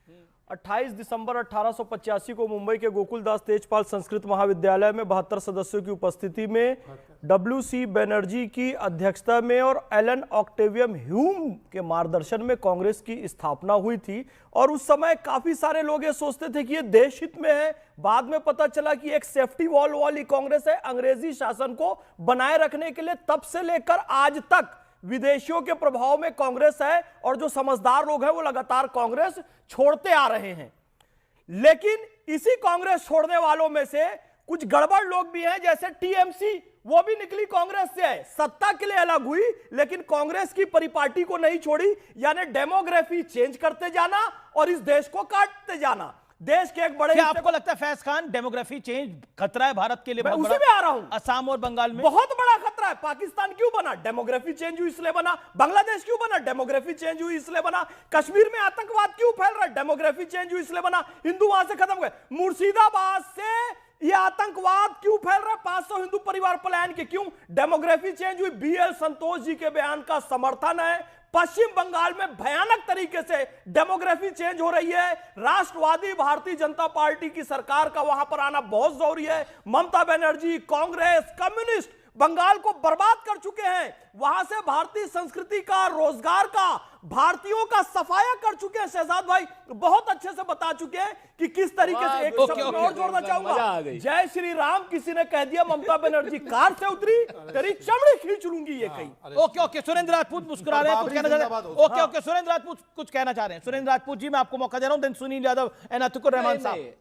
28 दिसंबर 1885 को मुंबई के गोकुलदास तेजपाल संस्कृत महाविद्यालय में 72 सदस्यों की उपस्थिति में डब्ल्यू.सी. बनर्जी की अध्यक्षता में और एलन ऑक्टेवियम ह्यूम के मार्गदर्शन में कांग्रेस की स्थापना हुई थी। और उस समय काफी सारे लोग ये सोचते थे कि ये देश हित में है। बाद में पता चला कि एक सेफ्टी वॉल वाली कांग्रेस है, अंग्रेजी शासन को बनाए रखने के लिए। तब से लेकर आज तक विदेशियों के प्रभाव में कांग्रेस है, और जो समझदार लोग हैं वो लगातार कांग्रेस छोड़ते आ रहे हैं। लेकिन इसी कांग्रेस छोड़ने वालों में से कुछ गड़बड़ लोग भी हैं, जैसे टीएमसी, वो भी निकली कांग्रेस से है, सत्ता के लिए अलग हुई, लेकिन कांग्रेस की परिपाटी को नहीं छोड़ी। यानी डेमोग्राफी चेंज करते जाना और इस देश को काटते जाना। देश के एक बड़े, क्या आपको लगता है फैज खान, डेमोग्राफी चेंज खतरा है भारत के लिए? मैं उसी में आ रहा हूं। असम और बंगाल में बहुत बड़ा खतरा है। पाकिस्तान क्यों बना? डेमोग्राफी चेंज हुई इसलिए बना। बांग्लादेश क्यों बना? डेमोग्राफी चेंज हुई इसलिए बना। कश्मीर में आतंकवाद क्यों फैल रहा है? डेमोग्राफी चेंज हुई इसलिए बना। हिंदू वहां से खत्म हुए। मुर्शिदाबाद से ये आतंकवाद क्यों फैल रहा है? 500 हिंदू परिवार पलायन के क्यों? डेमोग्राफी चेंज हुई। बीएल संतोष जी के बयान का समर्थन है। पश्चिम बंगाल में भयानक तरीके से डेमोग्राफी चेंज हो रही है। राष्ट्रवादी भारतीय जनता पार्टी की सरकार का वहां पर आना बहुत जरूरी है। ममता बनर्जी, कांग्रेस, कम्युनिस्ट बंगाल को बर्बाद कर चुके हैं, वहां से भारतीय संस्कृति का, रोजगार का, भारतीयों का सफाया कर चुके हैं। शहजाद भाई बहुत अच्छे से बता चुके हैं कि किस तरीके से। एक शब्द और जोड़ना चाहूंगा, जय श्री राम किसी ने कह दिया, ममता बनर्जी कार से उतरी, तेरी चमड़ी खींच लूंगी ये कहीं। ओके सुरेंद्र राजपूत मुस्कुरा रहे हैं, कुछ कहना चाह रहे हैं। ओके सुरेंद्र राजपूत कुछ कहना चाह रहे हैं। सुरेंद्र राजपूत जी मैं आपको मौका दे रहा हूं, देन सुनील यादव एंड अतिकुर रहमान साहब।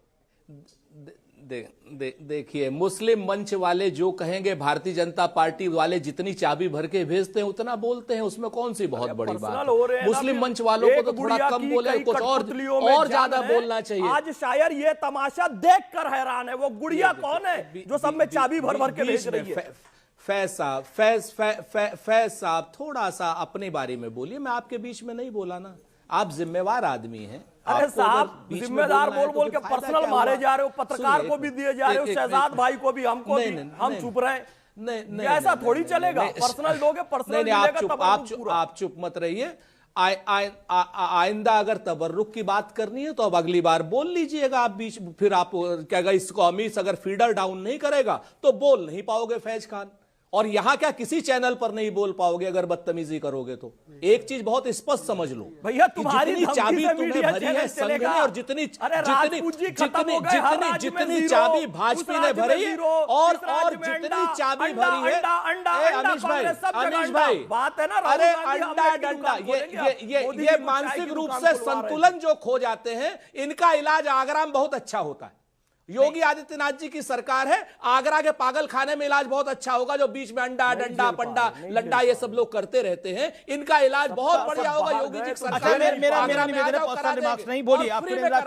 देखिए, मुस्लिम मंच वाले जो कहेंगे, भारतीय जनता पार्टी वाले जितनी चाबी भर के भेजते हैं उतना बोलते हैं, उसमें कौन सी बहुत बड़ी बात है। मुस्लिम मंच वालों को तो थोड़ा कम बोले, कुछ और ज्यादा बोलना चाहिए। आज शायर ये तमाशा देखकर हैरान है, वो गुड़िया कौन है जो सब में चाबी भर भर के भेज रही है। फैज साहब थोड़ा सा अपने बारे में बोलिए, मैं आपके बीच में नहीं बोला ना, आप जिम्मेवार आदमी हैं। अरे साहब जिम्मेदार बोल के पर्सनल मारे जा रहे हो, पत्रकार को भी दिए जा रहे हो, शहजाद भाई को भी, हमको भी, हम चुप रहे। नहीं ऐसा थोड़ी चलेगा, पर्सनल दोगे पर्सनल आप चुप मत रहिए। आइंदा अगर तबर्रुक की बात करनी है तो अब अगली बार बोल लीजिएगा आप बीच, फिर आप क्या इस कौमी अगर फीडर डाउन नहीं करेगा तो बोल नहीं पाओगे फैज खान, और यहां क्या किसी चैनल पर नहीं बोल पाओगे अगर बदतमीजी करोगे तो। एक चीज बहुत स्पष्ट समझ लो भैया, तुम्हारी चाबी तुम्हें भरी है संघ ने, और जितनी चाबी भाजपा ने भरी है और जितनी चाबी भरी है अनिश भाई बात है ना, अरे अंडा डंडा ये मानसिक रूप से संतुलन जो खो जाते हैं, इनका इलाज आगरा में बहुत अच्छा होता है। योगी आदित्यनाथ जी की सरकार है, आगरा के पागल खाने में इलाज बहुत अच्छा होगा, जो बीच में अंडा डंडा पंडा लड्डा ये सब लोग करते रहते हैं, इनका इलाज बहुत बढ़िया होगा योगी जी की सरकार। मेरा निवेदन है, पर्सनल रिमार्क्स नहीं बोलिए आप,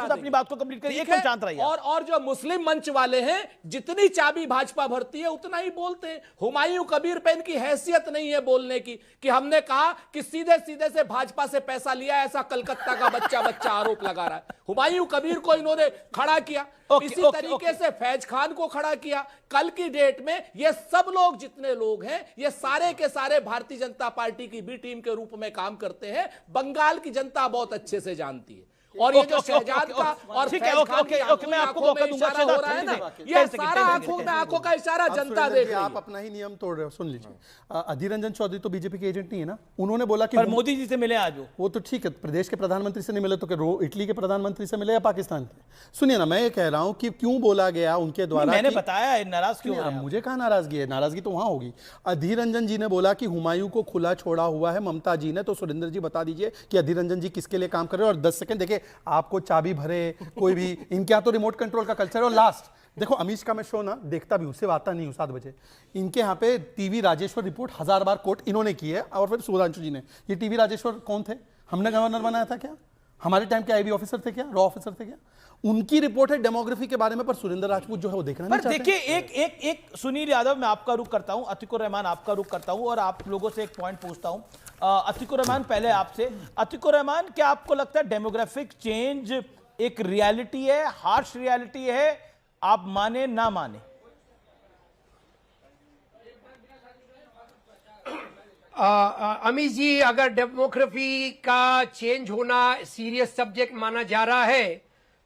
अपनी बात को कंप्लीट करिए, एकदम शांत रहिए। और जो मुस्लिम मंच वाले हैं, जितनी चाबी भाजपा भरती है उतना ही बोलते हैं। हुमायूं कबीर पे इनकी हैसियत नहीं है बोलने की, कि हमने कहा कि सीधे सीधे से भाजपा से पैसा लिया, ऐसा कलकत्ता का बच्चा आरोप लगा रहा है। हुमायूं कबीर को इन्होंने खड़ा किया, इसी तरीके से फैज खान को खड़ा किया। कल की डेट में ये सब लोग जितने लोग हैं, ये सारे के सारे भारतीय जनता पार्टी की बी टीम के रूप में काम करते हैं। बंगाल की जनता बहुत अच्छे से जानती है, और ये जो शहजाद का और फैज खान की मैं आपको मौका दूंगा, इशारा हो रहा है ना, ये सारा आंखों का इशारा जनता देख रही है। आप अपना ही नियम तोड़ रहे हो। सुन लीजिए, अधीर रंजन चौधरी तो बीजेपी के एजेंट नहीं है ना, उन्होंने बोला कि मोदी जी से मिले आज, वो तो ठीक है, प्रदेश के प्रधानमंत्री से नहीं मिले तो इटली के प्रधानमंत्री से मिले या पाकिस्तान के। सुनिए ना, मैं ये कह रहा हूं कि क्यों बोला गया उनके द्वारा, मैंने बताया नाराज क्यों है। मुझे कहा नाराजगी है, नाराजगी तो वहां होगी। अधीर रंजन जी ने बोला कि हुमायूं को खुला छोड़ा हुआ है ममता जी ने, तो सुरेंद्र जी बता दीजिए कि अधीर रंजन जी किसके लिए काम कर रहे हैं। और 10 सेकंड देखिए, आपको चाबी भरे कोई भी, इनके यहाँ तो रिमोट कंट्रोल का कल्चर है। और लास्ट देखो, अमीश का मैं शो ना देखता भी हूं, उससे आता नहीं हूं 7 बजे। इनके यहाँ पे टीवी राजेश्वर रिपोर्ट 1000 बार कोट इन्होंने की है, और फिर सुधांशु जी ने। ये टीवी राजेश्वर कौन थे? हमने गवर्नर बनाया था क्या? हमारे टाइम के आईबी ऑफिसर थे क्या? रॉ ऑफिसर थे क्या? उनकी रिपोर्ट है डेमोग्राफी के बारे में, पर सुरेंद्र राजपूत जो है वो देखना नहीं चाहते। देखिए, एक सुनील यादव मैं आपका रुख करता हूं, अतिकुर रहमान आपका रुख करता हूं, और आप लोगों से एक पॉइंट पूछता हूं। अतिकुर रहमान पहले आपसे। अतिकुर रहमान, क्या आपको लगता है डेमोग्राफिक चेंज एक रियलिटी है, हार्श रियलिटी है, आप माने ना माने? अमित जी, अगर डेमोग्राफी का चेंज होना सीरियस सब्जेक्ट माना जा रहा है,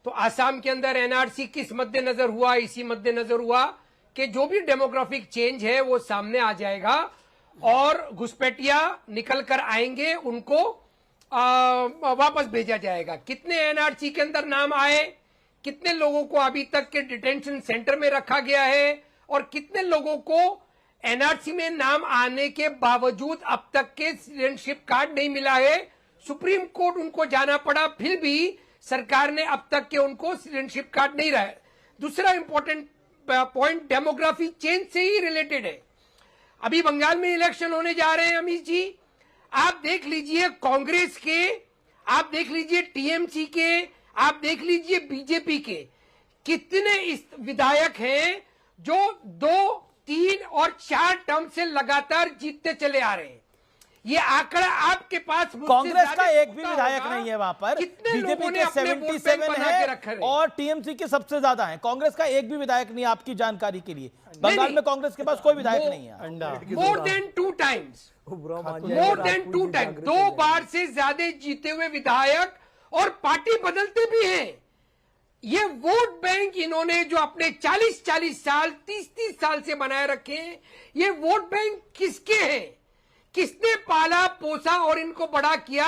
तो आसाम के अंदर एनआरसी किस मद्देनजर हुआ? इसी मद्देनजर हुआ कि जो भी डेमोग्राफिक चेंज है वो सामने आ जाएगा, और घुसपैठिया निकल कर आएंगे, उनको वापस भेजा जाएगा। कितने एनआरसी के अंदर नाम आए, कितने लोगों को अभी तक के डिटेंशन सेंटर में रखा गया है, और कितने लोगों को एनआरसी में नाम आने के बावजूद अब तक के सिटीजनशिप कार्ड नहीं मिला है। सुप्रीम कोर्ट उनको जाना पड़ा, फिर भी सरकार ने अब तक के उनको सिटीजनशिप कार्ड नहीं रहा। दूसरा इंपॉर्टेंट पॉइंट डेमोग्राफी चेंज से ही रिलेटेड है। अभी बंगाल में इलेक्शन होने जा रहे हैं अमित जी, आप देख लीजिए कांग्रेस के, आप देख लीजिए टीएमसी के, आप देख लीजिए बीजेपी के, कितने विधायक हैं जो 2, 3 और 4 टर्म से लगातार जीतते चले आ रहे हैं। ये आंकड़ा आपके पास, कांग्रेस का एक भी विधायक नहीं है वहां पर, बीजेपी के 77 है और टीएमसी के सबसे ज्यादा हैं। कांग्रेस का एक भी विधायक नहीं, आपकी जानकारी के लिए। बंगाल में कांग्रेस के पास कोई विधायक नहीं है। मोर देन 2 टाइम्स, 2 बार से ज्यादा जीते हुए विधायक, और पार्टी बदलते भी हैं। ये वोट बैंक इन्होंने जो अपने 40-40 साल 30-30 साल से बनाए रखे हैं, ये वोट बैंक किसके हैं? किसने पाला पोसा और इनको बड़ा किया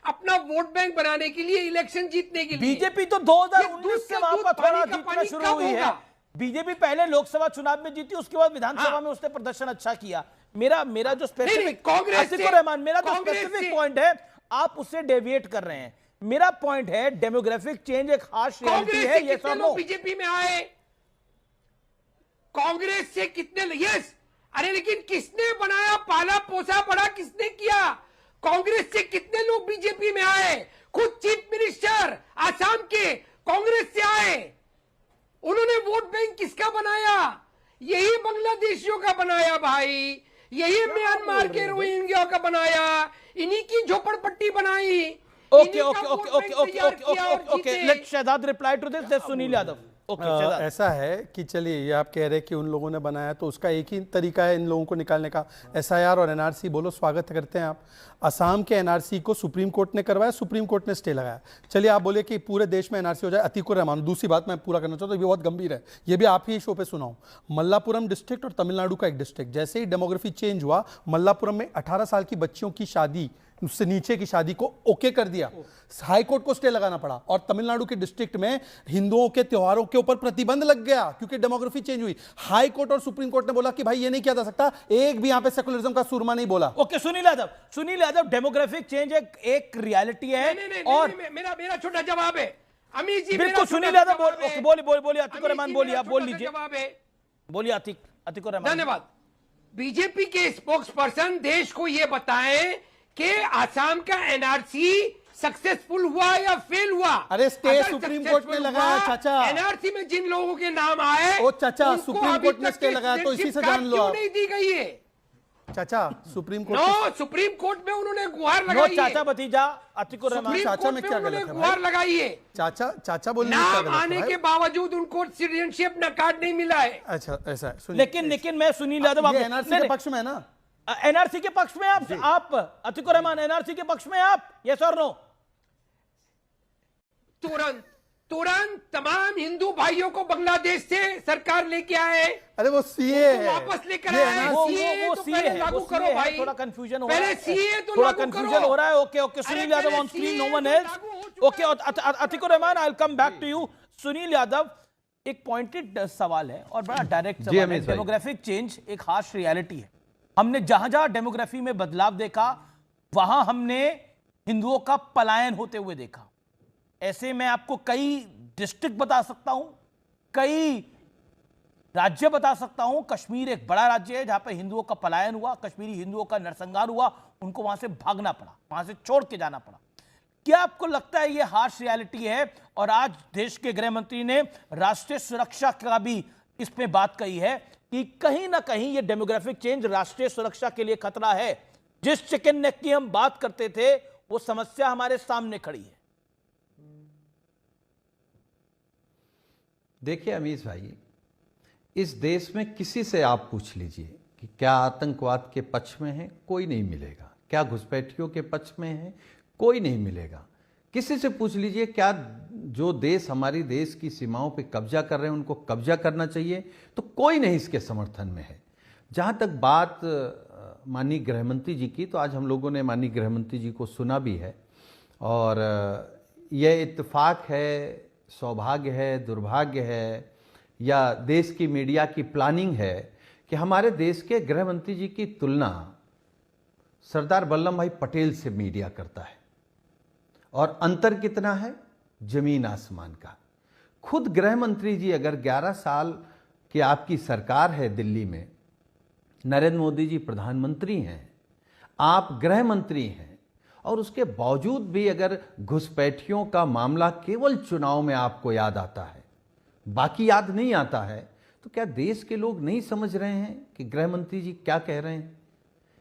अपना वोट बैंक बनाने के लिए, इलेक्शन जीतने के लिए? बीजेपी तो 2019 से वहां पर थोड़ा जीतना शुरू हुई है। बीजेपी पहले लोकसभा चुनाव में जीती, उसके बाद विधानसभा में उसने प्रदर्शन अच्छा किया। मेरा जो स्पेसिफिक मेरा जो स्पेसिफिक पॉइंट है, आप उसे डेविएट कर रहे हैं। मेरा पॉइंट है डेमोग्राफिक चेंज एक हार्श रियलिटी है। ये सब लोग बीजेपी में आए, कांग्रेस से कितने? यस, अरे लेकिन किसने बनाया, पाला पोसा बड़ा किसने किया? कांग्रेस से कितने लोग बीजेपी में आए? खुद चीफ मिनिस्टर आसाम के कांग्रेस से आए। उन्होंने वोट बैंक किसका बनाया? यही बांग्लादेशियों का बनाया भाई, यही म्यांमार के रोहिंग्या का बनाया, इन्हीं की झोपड़पट्टी बनाई। Okay. Let Shahzad reply to this. There's Sunil Yadav. ऐसा है कि चलिए, ये आप कह रहे हैं कि उन लोगों ने बनाया, तो उसका एक ही तरीका है इन लोगों को निकालने का। एसआईआर और एनआरसी बोलो, स्वागत करते हैं आप। असम के एनआरसी को सुप्रीम कोर्ट ने करवाया, सुप्रीम कोर्ट ने स्टे लगाया। चलिए आप बोले कि पूरे देश में एनआरसी हो जाए, अतीकुर रहमान। दूसरी बात मैं पूरा करना चाहता हूँ, ये बहुत गंभीर है, ये भी आप ही शो पे सुनाऊं। मल्लापुरम डिस्ट्रिक्ट और तमिलनाडु का एक डिस्ट्रिक्ट, जैसे ही डेमोग्राफी चेंज हुआ, मल्लापुरम में 18 साल की बच्चियों की शादी, उससे नीचे की शादी को ओके कर दिया। हाई कोर्ट को स्टे लगाना पड़ा। और तमिलनाडु के डिस्ट्रिक्ट में हिंदुओं के त्योहारों के ऊपर प्रतिबंध लग गया क्योंकि डेमोग्राफी चेंज हुई। हाई कोर्ट और सुप्रीम कोर्ट ने बोला कि भाई ये नहीं किया जा सकता। एक भी यहां पे सेकुलरिज्म का सुरमा नहीं बोला। Okay, Sunil Yadav, demographic change एक रियलिटी है। और मेरा छोटा जवाब है अमित जी। बिल्कुल, सुनील यादव बोलिए, अतीकुर रहमान बोलिए, आप बोल लीजिए, बोलिए अतीकुर रहमान। धन्यवाद। बीजेपी के स्पोक्स पर्सन देश को यह बताएं कि आसाम का एनआरसी सक्सेसफुल हुआ या फेल हुआ। अरे स्टे सुप्रीम कोर्ट ने लगाया चाचा। एनआरसी में जिन लोगों के नाम आए, ओ चाचा, सुप्रीम कोर्ट ने स्टे लगाया, तो इसी से जान लो आप। नहीं दी गई है चाचा, सुप्रीम कोर्ट सुप्रीम कोर्ट में उन्होंने गुहार लगाई है। चाचा भतीजा अतीकुर रहमान, चाचा में क्या गलत है? गुहार लगाई है। चाचा बोलने में क्या गलत है? आने के बावजूद उनको सिटीजनशिप न कार्ड नहीं मिला है। अच्छा, ऐसा है। लेकिन मैं सुनील यादव, एनआरसी के पक्ष में है ना? एनआरसी के पक्ष में आप अतीकुर रहमान, एनआरसी के पक्ष में आप, यस और नो? तुरंत तमाम हिंदू भाइयों को बांग्लादेश से सरकार लेके आए। अरे वो सीए है, वापस लेकर आए। वो सीए है, लागू करो भाई। थोड़ा कंफ्यूजन हो रहा है, थोड़ा कंफ्यूजन हो रहा है। Okay, Sunil Yadav on screen, no one else. Okay, Atiqur Rahman, I will come back to you. Sunil Yadav, एक पॉइंटेड सवाल है और बड़ा डायरेक्ट सवाल है। डेमोग्राफिक चेंज एक हार्श रियलिटी है। हमने जहां जहां डेमोग्राफी में बदलाव देखा, वहां हमने हिंदुओं का पलायन होते हुए देखा। ऐसे मैं आपको कई डिस्ट्रिक्ट बता सकता हूं, कई राज्य बता सकता हूं। कश्मीर एक बड़ा राज्य है जहां पर हिंदुओं का पलायन हुआ, कश्मीरी हिंदुओं का नरसंहार हुआ, उनको वहां से भागना पड़ा, वहां से छोड़ के जाना पड़ा। क्या आपको लगता है ये हार्श रियलिटी है? और आज देश के गृह मंत्री ने राष्ट्रीय सुरक्षा का भी इसमें बात कही है कि कहीं ना कहीं ये डेमोग्राफिक चेंज राष्ट्रीय सुरक्षा के लिए खतरा है। जिस चिकन नेक की हम बात करते थे, वो समस्या हमारे सामने खड़ी है। देखिए अमीश भाई, इस देश में किसी से आप पूछ लीजिए कि क्या आतंकवाद के पक्ष में है, कोई नहीं मिलेगा। क्या घुसपैठियों के पक्ष में है, कोई नहीं मिलेगा। किसी से पूछ लीजिए क्या जो देश हमारी देश की सीमाओं पे कब्जा कर रहे हैं उनको कब्जा करना चाहिए, तो कोई नहीं इसके समर्थन में है। जहाँ तक बात माननीय गृहमंत्री जी की, तो आज हम लोगों ने माननीय गृहमंत्री जी को सुना भी है और यह इत्तेफाक है, सौभाग्य है, दुर्भाग्य है या देश की मीडिया की प्लानिंग है कि हमारे देश के गृह मंत्री जी की तुलना सरदार वल्लभ भाई पटेल से मीडिया करता है। और अंतर कितना है? जमीन आसमान का। खुद गृह मंत्री जी अगर 11 साल की आपकी सरकार है दिल्ली में, नरेंद्र मोदी जी प्रधानमंत्री हैं, आप गृह मंत्री हैं, और उसके बावजूद भी अगर घुसपैठियों का मामला केवल चुनाव में आपको याद आता है, बाकी याद नहीं आता है, तो क्या देश के लोग नहीं समझ रहे हैं कि गृह मंत्री जी क्या कह रहे हैं?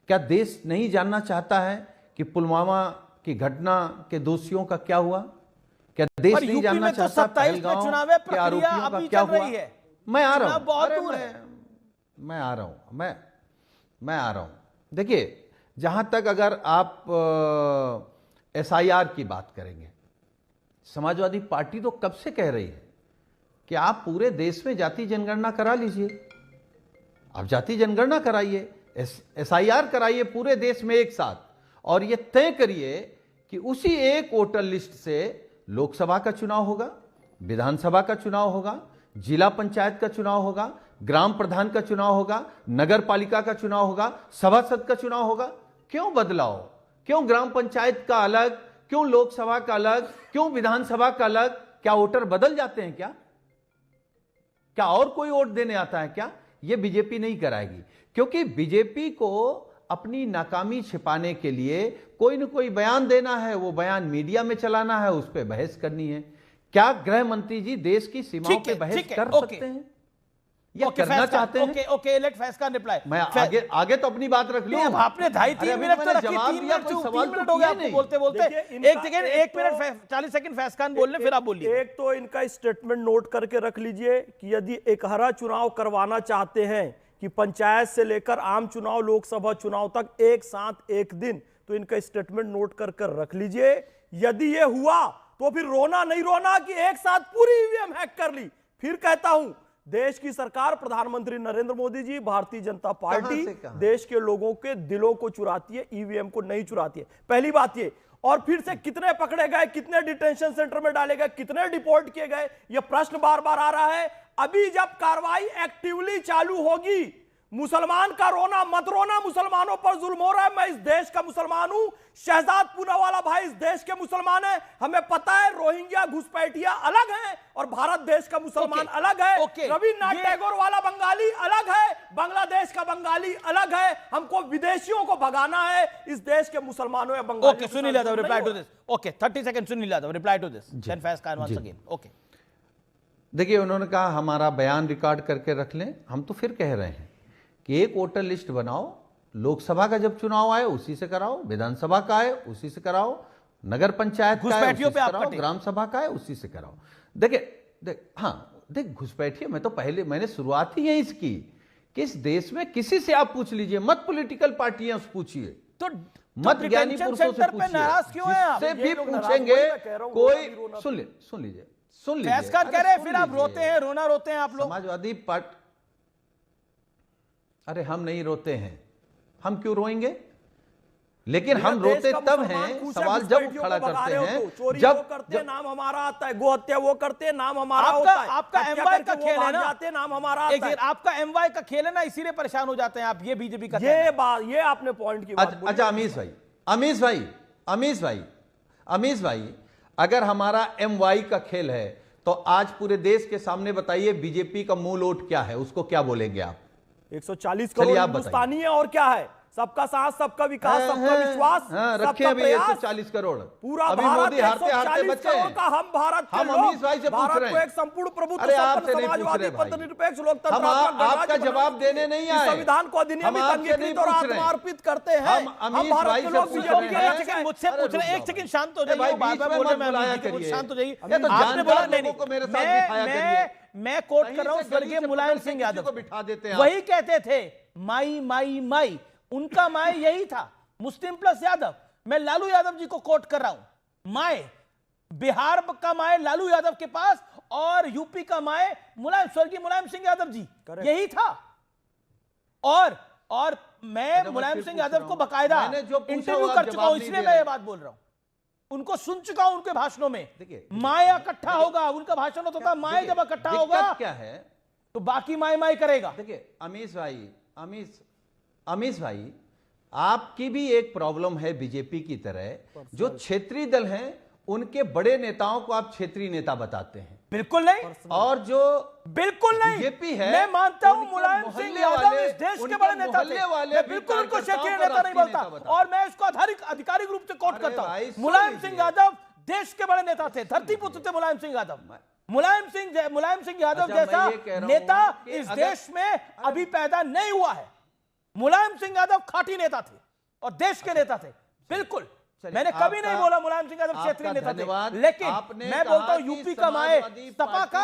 क्या देश नहीं जानना चाहता है कि पुलवामा की घटना के दोशियों का क्या हुआ? क्या देश नहीं जानना चाहता पहलगांव के आरोपियों का क्या हुआ? मैं आ रहा हूं। देखिए, जहां तक अगर आप एसआईआर की बात करेंगे, समाजवादी पार्टी तो कब से कह रही है कि आप पूरे देश में जाति जनगणना करा लीजिए। आप जाति जनगणना कराइए, SIR कराइए पूरे देश में एक साथ, और ये तय करिए कि उसी एक वोटर लिस्ट से लोकसभा का चुनाव होगा, विधानसभा का चुनाव होगा, जिला पंचायत का चुनाव होगा, ग्राम प्रधान का चुनाव होगा, नगर पालिका का चुनाव होगा, सभासद का चुनाव होगा। क्यों बदलाव? क्यों ग्राम पंचायत का अलग, क्यों लोकसभा का अलग, क्यों विधानसभा का अलग? क्या वोटर बदल जाते हैं क्या? क्या और कोई वोट देने आता है क्या? यह बीजेपी नहीं कराएगी, क्योंकि बीजेपी को अपनी नाकामी छिपाने के लिए कोई न कोई बयान देना है, वो बयान मीडिया में चलाना है, उस पर बहस करनी है। क्या गृह मंत्री जी देश की सीमाओं पे बहस कर सकते हैं या करना चाहते हैं? Okay, late फैज़खान reply. मैं आगे तो अपनी बात रख लूं। आपने 2.5-3 मिनट तो रखी, 3 मिनट हो गए आपको बोलते बोलते। एक मिनट 40 सेकंड फैज़खान बोलने, फिर आप बोलिए। एक तो इनका स्टेटमेंट नोट करके रख लीजिए कि यदि एकहरा चुनाव करवाना चाहते हैं कि पंचायत से लेकर आम चुनाव, लोकसभा चुनाव तक एक साथ एक दिन, तो इनका स्टेटमेंट नोट कर रख लीजिए। यदि ये हुआ तो फिर रोना नहीं रोना कि एक साथ पूरी ईवीएम हैक कर ली। फिर कहता हूं, देश की सरकार, प्रधानमंत्री नरेंद्र मोदी जी, भारतीय जनता पार्टी देश के लोगों के दिलों को चुराती है, ईवीएम को नहीं चुराती है। पहली बात ये। और फिर से कितने पकड़े गए, कितने डिटेंशन सेंटर में डाले गए, कितने डिपोर्ट किए गए, यह प्रश्न बार बार आ रहा है। अभी जब कार्रवाई एक्टिवली चालू होगी, मुसलमान का रोना मत रोना, मुसलमानों पर जुल्म हो रहा है। मैं इस देश का मुसलमान हूं, शहजाद पूनावाला भाई इस देश के मुसलमान है। हमें पता है रोहिंग्या घुसपैठिया अलग है और भारत देश का मुसलमान अलग है। रविन्द्रनाथ टैगोर वाला बंगाली अलग है, बांग्लादेश का बंगाली अलग है। हमको विदेशियों को भगाना है, इस देश के मुसलमानों या Bengali. Okay, Sunil Yadav reply to this. Okay, 30 second Sunil Yadav reply to this. Then फैज़खान once again. Okay, देखिए, उन्होंने कहा हमारा बयान रिकॉर्ड करके रख लें। हम तो फिर कह रहे हैं कि एक वोटर लिस्ट बनाओ, लोकसभा का जब चुनाव आए उसी से कराओ, विधानसभा का आए उसी से कराओ, नगर पंचायत का आए उसी से कराओ, ग्राम सभा का आए उसी से कराओ। देख घुसपैठिए, मैं तो पहले मैंने शुरुआत ही यही की कि इस देश में किसी से आप पूछ लीजिए, मत पॉलिटिकल पार्टियां पूछिए, तो मत ज्ञानी पुरुषों से पूछिए, जिससे भी पूछेंगे कोई। सुन लीजिए फैज़खान कह रहे हैं, फिर आप रोते हैं, रोना रोते हैं आप लोग। समाजवादी पार्टी, अरे हम नहीं रोते हैं, हम क्यों रोएंगे? लेकिन हम रोते तब हैं, सवाल जब खड़ा करते हैं, जब करते नाम हमारा आता है, गोहत्या वो करते नाम हमारा होता है, आपका एमवाई का खेल है ना, नाम हमारा आता है। आपका एमवाई का खेल है ना, इसीलिए परेशान हो जाते हैं आप। ये बीजेपी का ये आपने पॉइंट की बात। अच्छा अमीश भाई, अगर हमारा एमवाई का खेल है तो आज पूरे देश के सामने बताइए बीजेपी का मूल वोट क्या है, उसको क्या बोलेंगे आप? 140 करोड़ हिंदुस्तानी है, और क्या है? सबका साथ, सबका विकास, सबका विश्वास, रखे अभी 140 करोड़ पूरा अभी भारत, मोदी हारते बच्चे का हम भारत के हम लोग, अमीश भाई से पूछ रहे हैं। को एक संपूर्ण प्रभुत्व, अरे आपसे नहीं पूछ समाजवादी, रहे भाई, निरपेक्ष लोकतंत्र, हम आपका जवाब देने नहीं आए। संविधान को अधिनियमित, अंगीकृत और आत्मार्पित करते हैं। हम अमीश भाई से पूछ रहे हैं, मुझसे पूछ रहे हैं। एक सेकंड शांत हो जाइए, बार-बार बोल रहे हैं, शांत हो जाइए। आपने बोला नहीं, मैं कोट कर रहा हूं स्वर्गीय मुलायम सिंह यादव को बिठा देते हैं, वही कहते थे माई माई माई, उनका माए यही था, मुस्लिम प्लस यादव। मैं लालू यादव जी को कोट कर रहा हूं, माए बिहार का माए लालू यादव के पास और यूपी का माए स्वर्गीय मुलायम सिंह यादव जी, यही था। और मैं मुलायम सिंह यादव को बकायदा इंटरव्यू कर चुका हूं, इसलिए मैं ये बात बोल रहा हूं। उनको सुन चुका हूं उनके भाषणों में, माया इकट्ठा होगा, उनका भाषण होता था माए जब इकट्ठा होगा क्या है तो बाकी माए करेगा। देखिए अमीश भाई, आपकी भी एक प्रॉब्लम है बीजेपी की तरह, जो क्षेत्रीय दल हैं उनके बड़े नेताओं को आप क्षेत्रीय नेता बताते हैं। बिल्कुल नहीं, और जो बिल्कुल नहीं बीजेपी है, मैं मानता हूं मुलायम सिंह यादव इस देश के बड़े नेता थे, मैं बिल्कुल उनको क्षेत्रीय नेता नहीं बोलता, और मैं इसको आधिकारिक रूप से कोट करता हूं। मुलायम सिंह यादव देश के बड़े नेता थे, धरती पुत्र थे मुलायम सिंह यादव। मुलायम सिंह यादव जैसा नेता इस देश में अभी पैदा नहीं हुआ है। मुलायम सिंह यादव खाटी नेता थे और देश के नेता थे, बिल्कुल। मैंने कभी नहीं बोला मुलायम सिंह यादव क्षेत्रीय नेता थे, लेकिन मैं बोलता हूं यूपी का माए सपा का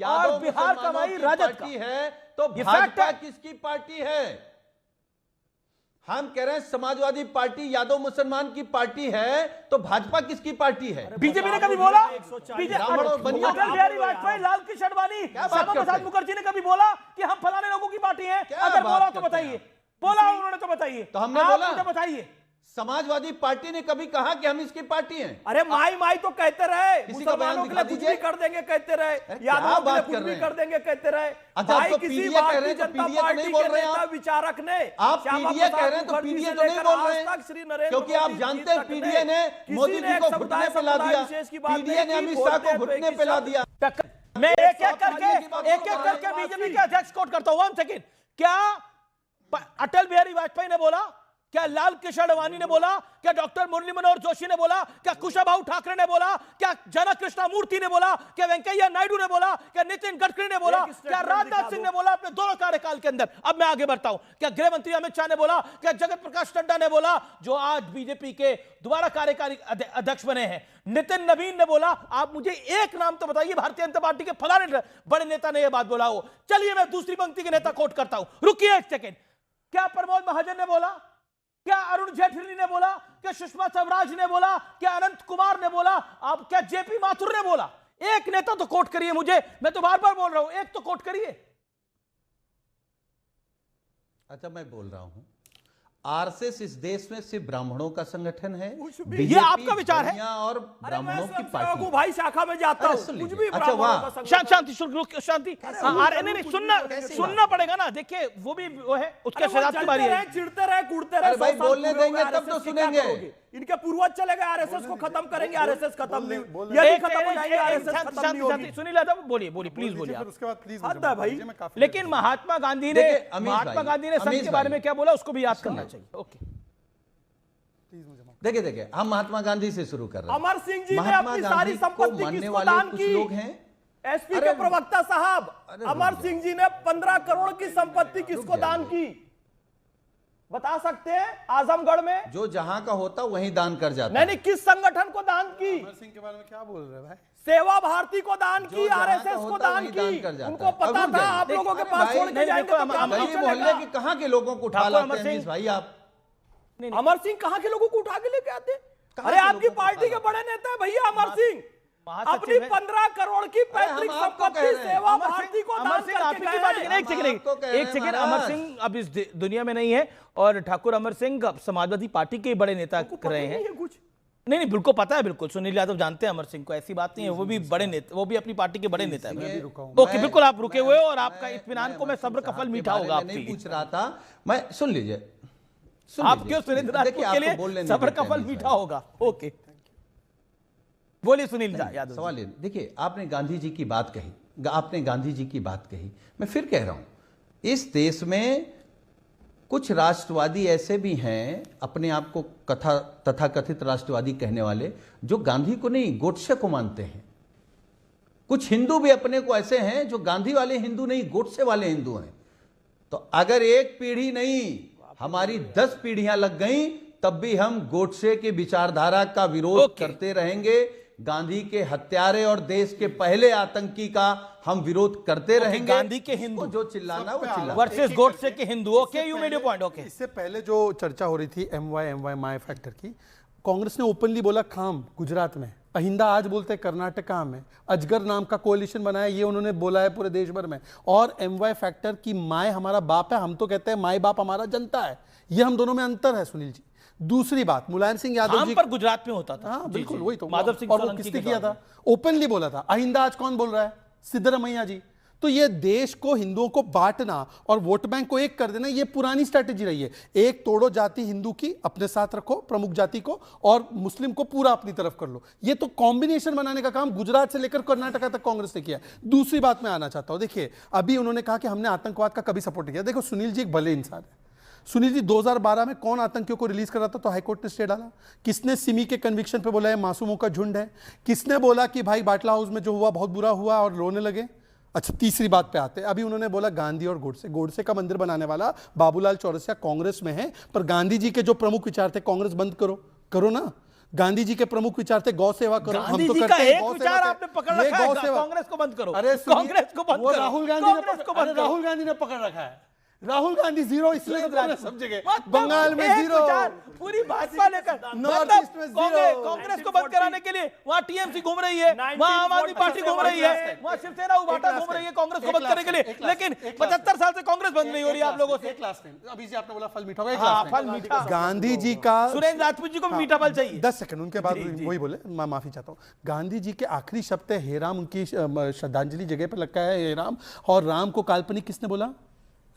और बिहार का माई राजद का है, तो भाजपा किसकी पार्टी है? हम कह रहे हैं समाजवादी पार्टी यादव मुसलमान की पार्टी है, तो भाजपा किसकी पार्टी है? बीजेपी ने कभी बोला? ब्राह्मणों बनिए। अटल बिहारी वाजपेयी, लाल कृष्ण आडवाणी, श्यामा प्रसाद मुखर्जी ने कभी बोला कि हम फलाने लोगों की पार्टी है? अगर बोला तो बताइए, बोला उन्होंने तो बताइए। तो हमने बोला? तो बताइए। समाजवादी पार्टी ने कभी कहा कि हम इसकी पार्टी हैं? अरे माई माई तो कहते रहे, किसी का बयान मुसलमानों के लिए कुछ भी कर देंगे कहते रहे, यादव के लिए कुछ भी कर देंगे कहते रहे। अच्छा, भाई तो किसी पीडीए कह रहे भारतीय हैं तो जनता पीडीए तो पार्टी नहीं बोल के रहे हैं नेता आप? विचारक ने, आप पीडीए कह रहे हैं तो पीडीए तो नहीं बोल रहे हैं, क्योंकि आप जानते हैं पीडीए ने मोदी जी को घुटने पे ला दिया, पीडीए ने अमित शाह को घुटने पे ला दिया। मैं एक एक करके बीजेपी के अध्यक्ष कोट करता हूं। 1 सेकंड। क्या अटल बिहारी वाजपेयी ने बोला? क्या लाल कृष्ण आडवाणी ने बोला? क्या डॉक्टर मुरली मनोहर जोशी ने बोला? क्या कुशाभाऊ ठाकरे ने बोला? क्या जनक कृष्णमूर्ति ने बोला? क्या वेंकैया नायडू ने बोला? क्या नितिन गडकरी ने बोला? क्या राजनाथ सिंह ने बोला अपने दोनों कार्यकाल के अंदर? अब मैं आगे बढ़ता हूं। क्या गृह मंत्री अमित शाह ने बोला? क्या जगत प्रकाश नड्डा ने बोला, जो आज बीजेपी के दोबारा कार्यकारी अध्यक्ष बने हैं? नितिन नवीन ने बोला? आप मुझे एक नाम तो बताइए भारतीय जनता पार्टी के फलाने बड़े नेता ने यह बात बोला हो। चलिए मैं दूसरी पंक्ति के नेता कोट करता हूं, रुकिए 1 सेकंड। क्या प्रमोद महाजन ने बोला? क्या अरुण जेटली ने बोला? क्या सुषमा स्वराज ने बोला? क्या अनंत कुमार ने बोला? आप क्या जेपी माथुर ने बोला? एक नेता तो कोट करिए मुझे, मैं तो बार बार बोल रहा हूं, एक तो कोट करिए। अच्छा, मैं बोल रहा हूं, आरएसएस इस देश में सिर्फ ब्राह्मणों का संगठन है? ये आपका विचार है? और ब्राह्मणों की पार्टी भाई शाखा में जाता हूं, कुछ भी अच्छा, वाह, शांति शांति। नहीं, सुनना पड़ेगा ना। देखिए वो भी वो है, उसके शराब की बारी है। चिढ़ते रहे, कूटते रहे, भाई बोलने देंगे तब तो सुनेंगे। इनके पूर्वज चले गए, आरएसएस को खत्म करेंगे, आरएसएस खत्म नहीं, यदि खत्म हो जाएंगे आरएसएस खत्म नहीं होगी। सुनील यादव बोलिए प्लीज बोलिए। उसके बाद प्लीज भाई, लेकिन महात्मा गांधी ने संघ के बारे में क्या बोला उसको भी याद करना चाहिए। ओके, देखिए हम महात्मा गांधी से शुरू कर रहे हैं। अमर सिंह जी ने अपनी सारी संपत्ति किसको दान की? लोग हैं एसपी के प्रवक्ता साहब, अमर सिंह जी ने 15 करोड़ की संपत्ति किसको दान की? बता सकते हैं? आजमगढ़ में जो जहां का होता वहीं दान कर जाता। नहीं, किस संगठन को दान की? अमर सिंह के बारे में क्या बोल रहे हैं भाई? सेवा भारती को दान की, आरएसएस को दान की। उनको पता था आप लोगों के पास छोड़ के जाएंगे। मोहल्ले के कहां के लोगों को उठा लाते हैं भाई आप? अमर सिंह कहां के लोगों को उठा के लेके आते? अरे आपकी पार्टी के बड़े नेता है भैया अमर सिंह। अपनी 15 करोड़ की पैतृक संपत्ति सेवा भारती को दान करके गए। एक सेकंड। अमर सिंह अब इस दुनिया में नहीं है और ठाकुर अमर सिंह समाजवादी पार्टी के बड़े नेता रहे हैं। नहीं, बिल्कुल पता है, बिल्कुल। सुनील यादव जानते हैं अमर सिंह को, ऐसी बात नहीं है। वो भी बड़े नेता, वो भी अपनी पार्टी के बड़े नेता है। ओके, बिल्कुल आप रुके हुए और आपका इत्मीनान को मैं सब्र का फल मीठा होगा। आपके लिए पूछ रहा था मैं, सुन लीजिए। आप क्यों सुरेंद्र राजपूत के लिए सब्र का फल मीठा होगा? ओके, बोलिए सुनील यादव। सवाल ये, देखिए आपने गांधी जी की बात कही, मैं फिर कह रहा हूं, इस देश में कुछ राष्ट्रवादी ऐसे भी हैं, अपने आप को तथाकथित राष्ट्रवादी कहने वाले, जो गांधी को नहीं गोडसे को मानते हैं। कुछ हिंदू भी अपने को ऐसे हैं जो गांधी वाले हिंदू नहीं, गोडसे वाले हिंदू हैं। तो अगर एक पीढ़ी नहीं, हमारी 10 पीढ़ियां लग गई, तब भी हम गोडसे के विचारधारा का विरोध करते रहेंगे। गांधी के हत्यारे और देश के पहले आतंकी का हम विरोध करते रहेंगे। गांधी के हिंदू जो चिल्लाना वो चिल्ला वर्सेस गोडसे के Hindu. Okay, you made your point. Okay, इससे पहले जो चर्चा हो रही थी एमवाई माई फैक्टर की, कांग्रेस ने ओपनली बोला खाम गुजरात में, अहिंदा आज बोलते हैं कर्नाटका में, अजगर नाम का कोalition बनाया, ये उन्होंने बोला है पूरे देश भर में। और एमवाई फैक्टर की माय हमारा बाप है, हम तो कहते हैं माय बाप हमारा जनता है। ये हम दोनों में अंतर है सुनील जी। दूसरी बात, मुलायम सिंह यादव जी पर गुजरात में होता था। हाँ बिल्कुल, वही तो माधव सिंह और वो किसने किया था? ओपनली बोला था। अहिंदा आज कौन बोल रहा है? सिद्धरामैया जी। तो ये देश को, हिंदुओं को बांटना और वोट बैंक को एक कर देना, ये पुरानी स्ट्रैटेजी रही है। एक तोड़ो जाति हिंदू की, अपने साथ रखो प्रमुख जाति को, और मुस्लिम को पूरा अपनी तरफ कर लो। ये तो कॉम्बिनेशन बनाने का काम गुजरात से लेकर कर्नाटका तक कांग्रेस ने किया। दूसरी बात मैं आना चाहता हूं, देखिए अभी उन्होंने कहा कि हमने आतंकवाद का कभी सपोर्ट नहीं किया। देखो सुनील जी एक भले इंसान है। सुनील जी 2012 में कौन आतंकियों को रिलीज कर रहा था? तो हाईकोर्ट ने स्टे डाला। किसने सिमी के कन्विक्शन पे बोला है मासूमों का झुंड है? किसने बोला कि भाई बाटला हाउस में जो हुआ बहुत बुरा हुआ और रोने लगे? अच्छा, तीसरी बात पे आते हैं। अभी उन्होंने बोला गांधी और गोडसे का मंदिर बनाने वाला बाबूलाल चौरसिया कांग्रेस में है, पर गांधी जी के जो प्रमुख विचार थे, कांग्रेस बंद करो ना। गांधी जी के प्रमुख विचार थे गौ सेवा करो, हम तो करते हैं गौ सेवा। आपने पकड़ रखा है, कांग्रेस को बंद करो। अरे कांग्रेस को बंद करो, राहुल गांधी ने पकड़ रखा है। राहुल गांधी जीरो, इसलिए तो सब जगह बंगाल में एक जीरो, विचार, पूरी भाजपा लेकर नॉर्थ ईस्ट में जीरो, कांग्रेस को बंद कराने के लिए वहां टीएमसी घूम रही है, वहां आम आदमी पार्टी घूम रही है, वहां शिवसेना उबाटा घूम रही है कांग्रेस को बंद करने के लिए, लेकिन 75 साल से कांग्रेस बंद नहीं हो रही है आप लोगों से। अभी से आपने बोला फल मीठा होगा, हाँ, फल मीठा। गांधी जी का, सुरेंद्र राजपूत जी को भी मीठा फल चाहिए। 10 सेकंड उनके बाद वही बोले, मैं माफी चाहता हूँ। गांधी जी के आखिरी शब्द थे हे राम, उनकी श्रद्धांजलि जगह पर लगता है हे राम, और राम को काल्पनिक किसने बोला?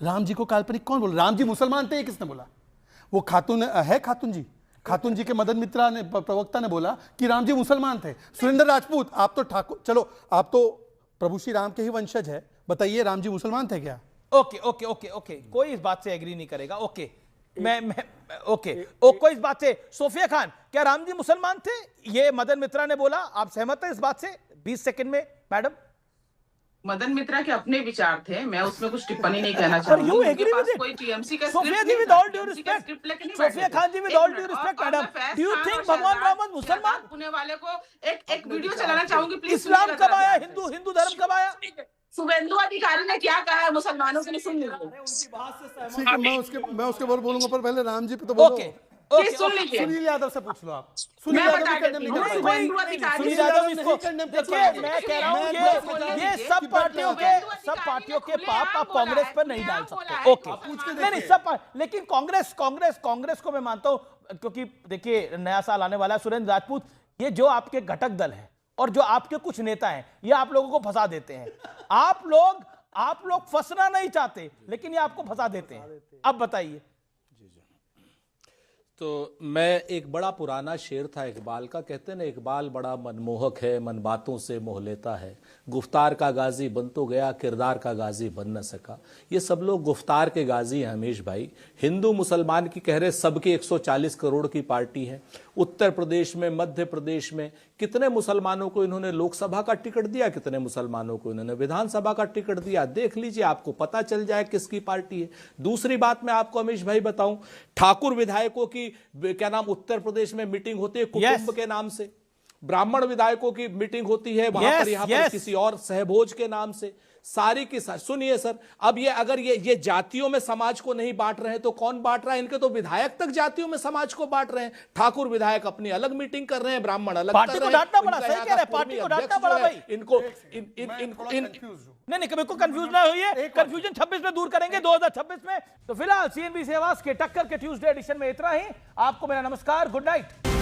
राम जी को काल्पनिक कौन बोला? राम जी मुसलमान थे, किसने बोला? वो खातून है, खातून जी के मदन मित्रा ने, प्रवक्ता ने बोला कि राम जी मुसलमान थे। सुरेंद्र राजपूत, आप तो ठाकुर, चलो आप तो प्रभु श्री राम के ही वंशज है, बताइए राम जी मुसलमान थे क्या? ओके ओके ओके ओके, कोई इस बात से एग्री नहीं करेगा। ओके कोई इस बात से। सोफिया खान, क्या राम जी मुसलमान थे? ये मदन मित्रा ने बोला, आप सहमत हैं इस बात से? 20 सेकंड में मैडम। मदन मित्रा के अपने विचार थे, मैं उसमें कुछ टिप्पणी नहीं कहना चाहूंगी। उनके पास कोई टीएमसी का Sofia ji, with all due respect, Sofia Khan ji, with all due respect madam, do you think भगवान राम मुसलमान? पुणे वाले को एक वीडियो चलाना चाहूंगी प्लीज। इस्लाम कब आया? हिंदू धर्म कब आया? शुभेंदु अधिकारी ने क्या कहा है मुसलमानों के लिए, सुन लीजिए। ठीक है, मैं उसके बाद बोलूंगा, पर पहले राम जी पे तो बोलो। सुन लीजिए, सुनील यादव से पूछ लो आप। मैं बता देती हूँ, शुभेंदु अधिकारी, सुनील यादव इसको देखिए, मैं कह रहा हूँ ये सब पार्टियों के पाप आप कांग्रेस पर नहीं डाल सकते। ओके, नहीं सब, लेकिन कांग्रेस को मैं मानता हूँ, क्योंकि देखिए नया साल आने वाला है। सुरेंद्र राजपूत, ये जो आपके घटक दल है और जो आपके कुछ नेता हैं, ये आप लोगों को फंसा देते हैं। आप लोग फंसना नहीं चाहते, लेकिन ये आपको फंसा देते हैं। अब बताइए। तो मैं, एक बड़ा पुराना शेर था इकबाल का, कहते हैं ना, इकबाल बड़ा मनमोहक है, मन बातों से मोह लेता है, गुफ्तार का गाजी बन तो गया, किरदार का गाजी बन न सका। ये सब लोग गुफ्तार के गाजी हैं हमीश भाई। हिंदू मुसलमान की कह रहे, सबकी 140 करोड़ की पार्टी है। उत्तर प्रदेश में, मध्य प्रदेश में कितने मुसलमानों को इन्होंने लोकसभा का टिकट दिया, कितने मुसलमानों को इन्होंने विधानसभा का टिकट दिया, देख लीजिए, आपको पता चल जाए किसकी पार्टी है। दूसरी बात मैं आपको हमीश भाई बताऊं, ठाकुर विधायकों की क्या नाम उत्तर प्रदेश में मीटिंग होती है कुटुंब के नाम से, ब्राह्मण विधायकों की मीटिंग होती है वहां पर, यहां पर किसी और सहभोज के नाम से, सारी की सारी। सुनिए सर, अब ये अगर ये जातियों में समाज को नहीं बांट रहे हैं तो कौन बांट रहा है? इनके तो विधायक तक जातियों में समाज को बांट रहे हैं। ठाकुर विधायक अपनी अलग मीटिंग कर रहे हैं, ब्राह्मण अलग कर रहे हैं। पार्टी को डांटना पड़ा, सही कह रहे हैं, पार्टी को डांटना पड़ा भाई इनको। नहीं बिल्कुल कंफ्यूज ना होइए, कंफ्यूजन 26 में दूर करेंगे, 2026 में। तो फिलहाल CNBC आवाज के टक्कर के ट्यूसडे एडिशन में इतना ही। आपको मेरा नमस्कार, गुड नाइट।